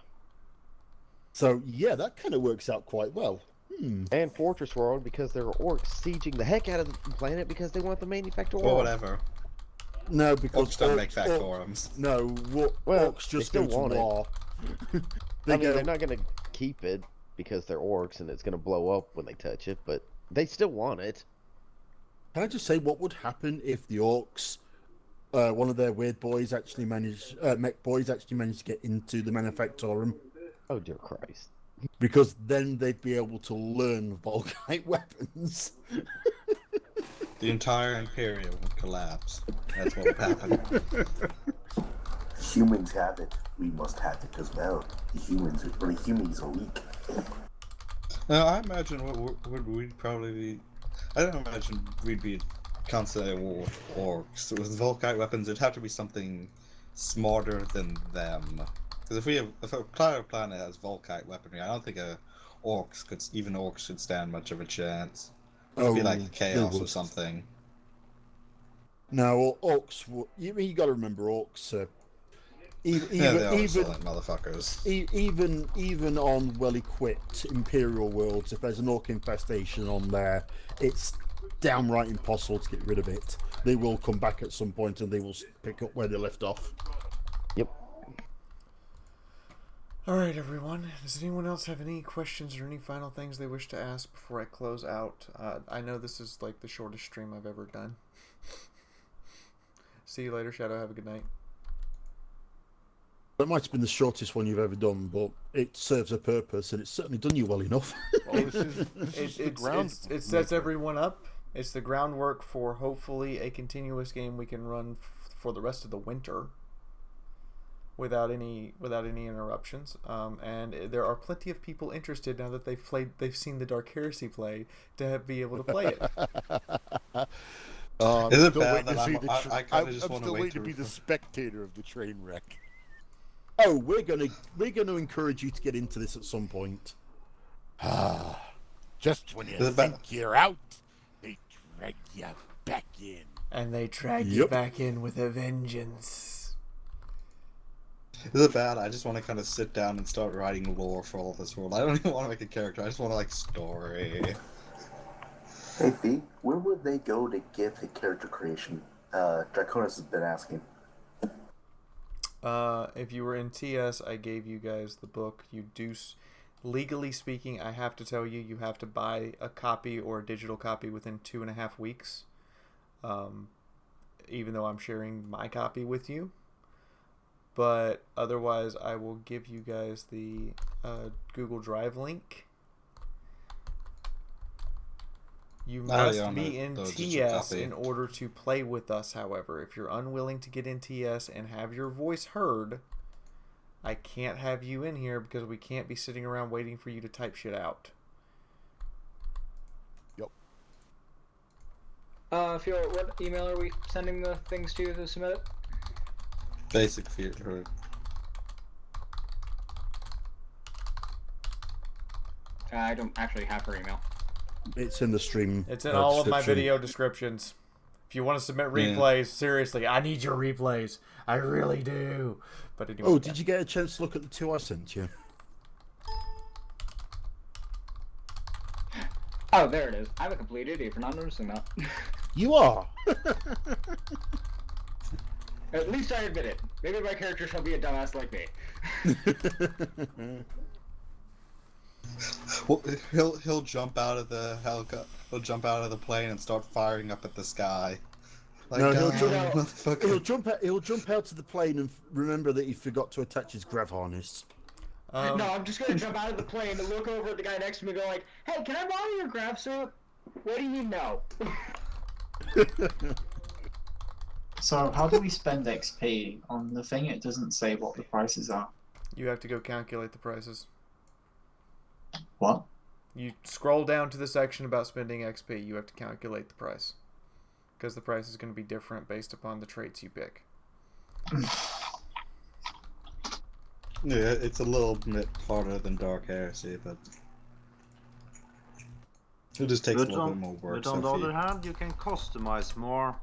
S1: So yeah, that kind of works out quite well.
S13: And Fortress World, because there are orcs sieging the heck out of the planet because they want the manufacturer.
S16: Or whatever.
S1: No, because
S16: orcs don't make factorums.
S1: No, orcs just go to war.
S13: they're not going to keep it. because they're orcs and it's going to blow up when they touch it, but they still want it.
S1: Can I just say what would happen if the orcs, one of their weird boys actually mech boys actually managed to get into the Manufactorum?
S13: Oh, dear Christ.
S1: Because then they'd be able to learn Volkite weapons.
S16: The entire Imperium would collapse. That's what would happen.
S17: Humans have it. We must have it as well. The humans are weak.
S16: I imagine what we'd probably be. I don't imagine we'd be constantly at war with orcs. With Volkite weapons, it'd have to be something smarter than them. Because if a planet has Volkite weaponry, I don't think orcs could stand much of a chance. It'd be like chaos or something.
S1: No, orcs. You got to remember orcs.
S16: They're excellent motherfuckers.
S1: Even on well-equipped Imperial worlds, if there's an orc infestation on there, it's downright impossible to get rid of it. They will come back at some point and they will pick up where they left off.
S13: Yep.
S2: Alright, everyone. Does anyone else have any questions or any final things they wish to ask before I close out? I know this is like the shortest stream I've ever done. See you later, Shadow. Have a good night.
S1: That might have been the shortest one you've ever done, but it serves a purpose, and it's certainly done you well enough.
S2: It sets everyone up. It's the groundwork for hopefully a continuous game we can run for the rest of the winter without any interruptions. And there are plenty of people interested now that they've seen the Dark Heresy play to be able to play it.
S4: Is it bad that I'm still waiting to be the spectator of the train wreck?
S1: Oh, we're gonna encourage you to get into this at some point.
S4: Just when you think you're out, they drag you back in.
S2: And they drag you back in with a vengeance.
S16: Is it bad? I just want to kind of sit down and start writing lore for all this world. I don't even want to make a character. I just want to like story.
S17: Hey, Fee, where would they go to get the character creation? Draconis has been asking.
S2: If you were in TS, I gave you guys the book. Legally speaking, I have to tell you, you have to buy a copy or a digital copy within 2.5 weeks. Even though I'm sharing my copy with you. But otherwise, I will give you guys the Google Drive link. You must be in TS in order to play with us, however. If you're unwilling to get in TS and have your voice heard, I can't have you in here because we can't be sitting around waiting for you to type shit out.
S4: Yep.
S3: Fiaura, what email are we sending the things to submit it?
S16: Basic Fiaura.
S3: I don't actually have her email.
S1: It's in the stream.
S2: It's in all of my video descriptions. If you want to submit replays, seriously, I need your replays. I really do. But anyway,
S1: oh, did you get a chance to look at the 2 I sent you?
S3: Oh, there it is. I'm a complete idiot for not noticing that.
S1: You are.
S3: At least I admit it. Maybe my character shall be a dumbass like me.
S16: Well, he'll jump out of the helicopter. He'll jump out of the plane and start firing up at the sky. Like,
S1: no, he'll jump out of the plane and remember that he forgot to attach his grav harness.
S3: No, I'm just gonna jump out of the plane and look over at the guy next to me and go like, "Hey, can I borrow your grav suit? What do you know?"
S10: So how do we spend XP on the thing? It doesn't say what the prices are.
S2: You have to go calculate the prices.
S10: What?
S2: You scroll down to the section about spending XP. You have to calculate the price. Because the price is going to be different based upon the traits you pick.
S16: Yeah, it's a little bit harder than Dark Heresy, but it just takes a little bit more work.
S5: But on the other hand, you can customize more,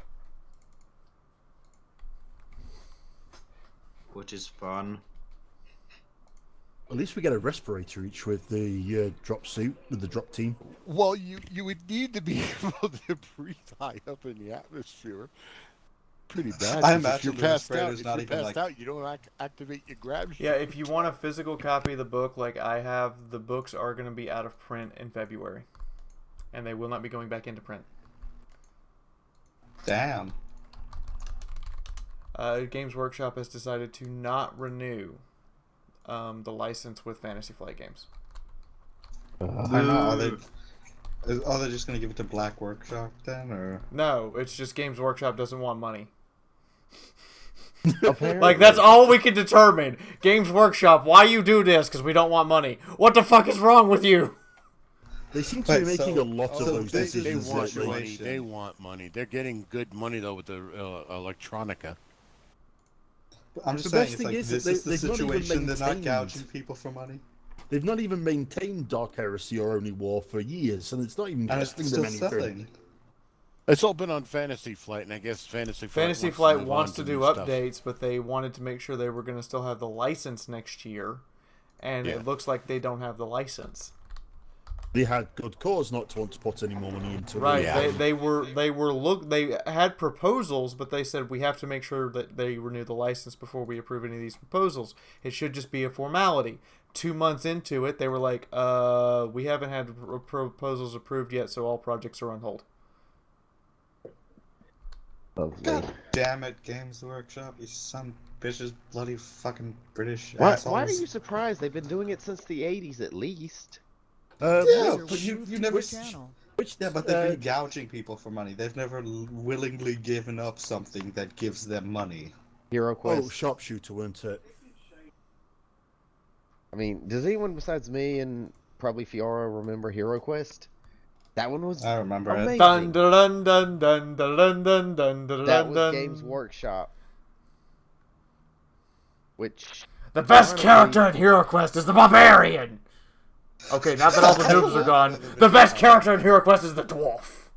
S5: which is fun.
S1: At least we get a respirator each with the drop suit, with the drop team.
S4: Well, you would need to be able to breathe high up in the atmosphere. pretty bad.
S16: I
S4: 'cause
S16: imagine
S4: if you're
S16: the
S4: passed
S16: Respirator's
S4: out, if
S16: not
S4: you're
S16: even,
S4: passed
S16: like-
S4: out, you don't activate your grab sheet.
S2: Yeah, if you want a physical copy of the book, like I have, the books are going to be out of print in February, and they will not be going back into print.
S16: Damn.
S2: Games Workshop has decided to not renew the license with Fantasy Flight Games.
S16: I know. Are they just going to give it to Black Workshop then, or?
S2: No, it's just Games Workshop doesn't want money.
S13: Apparently.
S2: Like, that's all we can determine. Games Workshop, why you do this? Because we don't want money. What the fuck is wrong with you?
S1: They seem to be making a lot of those
S4: They
S1: decisions
S4: want
S1: lately.
S4: money. They want money. They're getting good money though with the electronica.
S16: I'm just
S1: The
S16: saying,
S1: best
S16: it's
S1: thing
S16: like,
S1: is
S16: this
S1: that
S16: is the
S1: they've not even
S16: situation. They're not
S1: maintained-
S16: gouging people for money.
S1: They've not even maintained Dark Heresy or Only War for years, and it's not even
S16: And it's
S1: costing
S16: still
S1: them anything.
S16: selling.
S4: It's all been on Fantasy Flight, and I guess Fantasy
S2: Flight
S4: move
S2: wants
S4: on
S2: to do
S4: new stuff.
S2: updates, but they wanted to make sure they were going to still have the license next year, and
S4: Yeah.
S2: it looks like they don't have the license.
S1: They had good cause not to want to put any more money into it.
S2: Right?
S4: Yeah.
S2: They had proposals, but they said we have to make sure that they renew the license before we approve any of these proposals. It should just be a formality. 2 months into it, they were like, we haven't had proposals approved yet, so all projects are on hold.
S13: Lovely.
S16: God damn it, Games Workshop, you son of bitches, bloody fucking British
S13: Why
S16: assholes.
S13: are you surprised? They've been doing it since the 80s at least.
S16: Yeah,
S8: User
S16: but
S8: was
S16: you
S8: moved to
S16: never.
S8: your channel.
S16: Yeah, but they've been gouging people for money. They've never willingly given up something that gives them money.
S13: Hero Quest.
S1: Oh, Sharpshooter, weren't it?
S13: I mean, does anyone besides me and probably Fiaura remember Hero Quest? That one was
S16: I remember it.
S13: amazing.
S2: Dun dun dun dun dun dun dun dun dun.
S13: That was
S2: dun.
S13: Games Workshop. Which
S2: The best
S13: honestly-
S2: character in Hero Quest is the Barbarian. Okay, now that all the noobs are gone, the best character in Hero Quest is the Dwarf.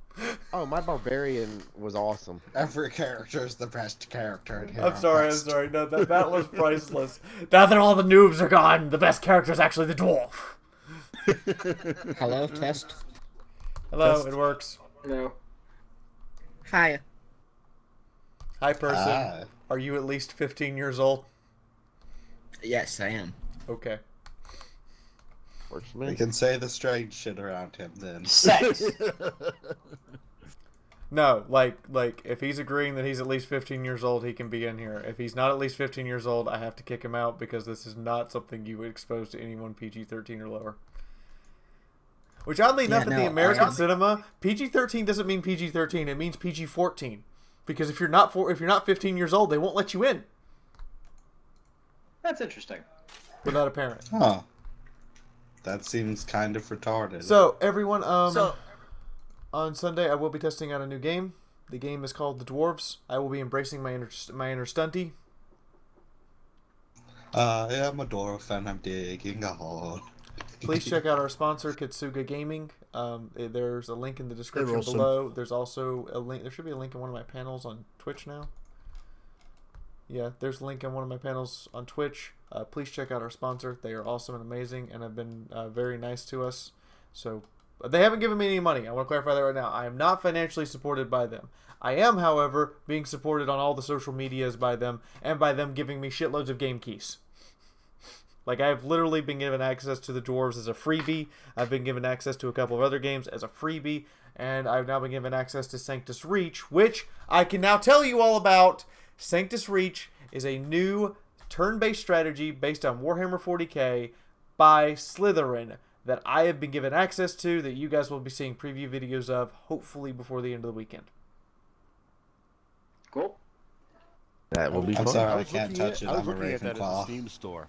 S13: Oh, my Barbarian was awesome.
S16: Every character is the best character in Hero
S2: I'm sorry.
S16: Quest.
S2: No, that was priceless. Now that all the noobs are gone, the best character is actually the Dwarf.
S18: Hello, test.
S2: Hello,
S18: Test.
S2: it works.
S3: No.
S18: Hi.
S2: Hi, person.
S16: Hi.
S2: Are you at least 15 years old?
S18: Yes, I am.
S2: Okay.
S13: Works for
S16: We
S13: me.
S16: can say the strange shit around him then.
S18: Sex.
S2: No, like if he's agreeing that he's at least 15 years old, he can be in here. If he's not at least 15 years old, I have to kick him out because this is not something you would expose to anyone PG-13 or lower. Which oddly enough, in the American cinema, PG-13 doesn't mean PG-13; it means PG-14. Because if you're not 15 years old, they won't let you in
S3: That's interesting.
S2: without a parent.
S16: Huh. That seems kind of retarded.
S2: So everyone, on Sunday I will be testing out a new game. The game is called The Dwarves. I will be embracing my inner stunty.
S16: Yeah, I'm a Dora fan. I'm digging a hole.
S2: Please check out our sponsor, Kitsuga Gaming. There's a link in the description
S1: awesome.
S2: below. There's also a link. There should be a link in one of my panels on Twitch now. Yeah, there's a link in one of my panels on Twitch. Please check out our sponsor. They are awesome and amazing and have been very nice to us. So they haven't given me any money. I want to clarify that right now. I am not financially supported by them. I am, however, being supported on all the social medias by them and by them giving me shitloads of game keys. Like, I've literally been given access to the Dwarves as a freebie. I've been given access to a couple of other games as a freebie. And I've now been given access to Sanctus Reach, which I can now tell you all about. Sanctus Reach is a new turn-based strategy based on Warhammer 40k by Slytherin that I have been given access to, that you guys will be seeing preview videos of, hopefully before the end of the weekend.
S3: Cool.
S13: That will be
S16: I'm
S13: fun.
S16: sorry, I can't touch it.
S4: I was
S16: I'm a
S4: looking at that at the
S16: Ravenclaw.
S4: Steam store.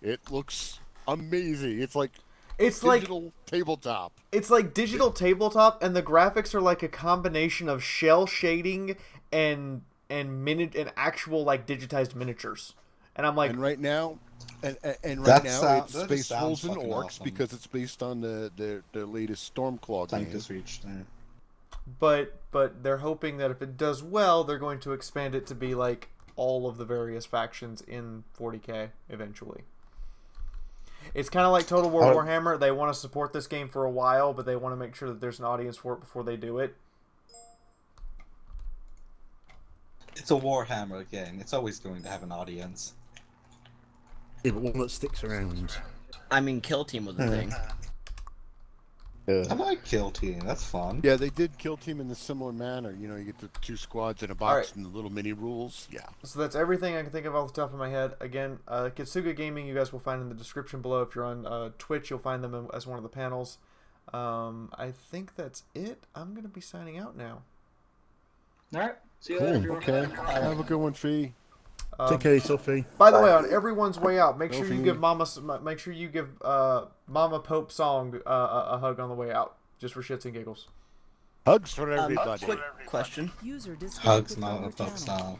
S4: It looks amazing. It's like
S2: digital
S4: tabletop.
S2: It's like digital tabletop, and the graphics are like a combination of shell shading and actual like digitized miniatures. And I'm like,
S4: and right now, and
S16: That
S4: right now
S16: sound-
S4: it's
S16: that
S4: Space
S16: sounds
S4: Wolves and
S16: fucking
S4: Orcs
S16: awesome.
S4: because it's based on the latest Stormclaw game.
S16: Sanctus Reach. Yeah.
S2: but they're hoping that if it does well, they're going to expand it to be like all of the various factions in 40k eventually. It's kind of like Total War Warhammer. They want to support this game for a while, but they want to make sure that there's an audience for it before they do it.
S16: It's a Warhammer game. It's always going to have an audience.
S1: Yeah, but one that sticks around.
S18: I mean, Kill Team was a thing.
S16: I like Kill Team. That's fun.
S4: Yeah, they did Kill Team in a similar manner. You know, you get the 2 squads in a box and the little mini rules. Yeah.
S2: So that's everything I can think of off the top of my head. Again, Kitsuga Gaming, you guys will find in the description below. If you're on Twitch, you'll find them as one of the panels. I think that's it. I'm going to be signing out now.
S3: All right. See you
S4: Cool.
S3: later, everyone.
S4: Okay. Have a good one, Fee.
S1: Take care, Sophie.
S2: By the way, on everyone's way out, make sure you give Mama Pope Song a hug on the way out, just for shits and giggles.
S4: Hugs for everybody.
S18: Quick question.
S16: Hugs, Mama Pope Song.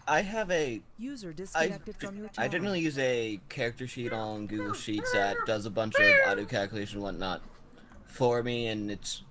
S18: I have a
S8: user disconnected from your channel.
S18: I generally use a character sheet on Google Sheets that does a bunch of auto calculation and whatnot for me, and it's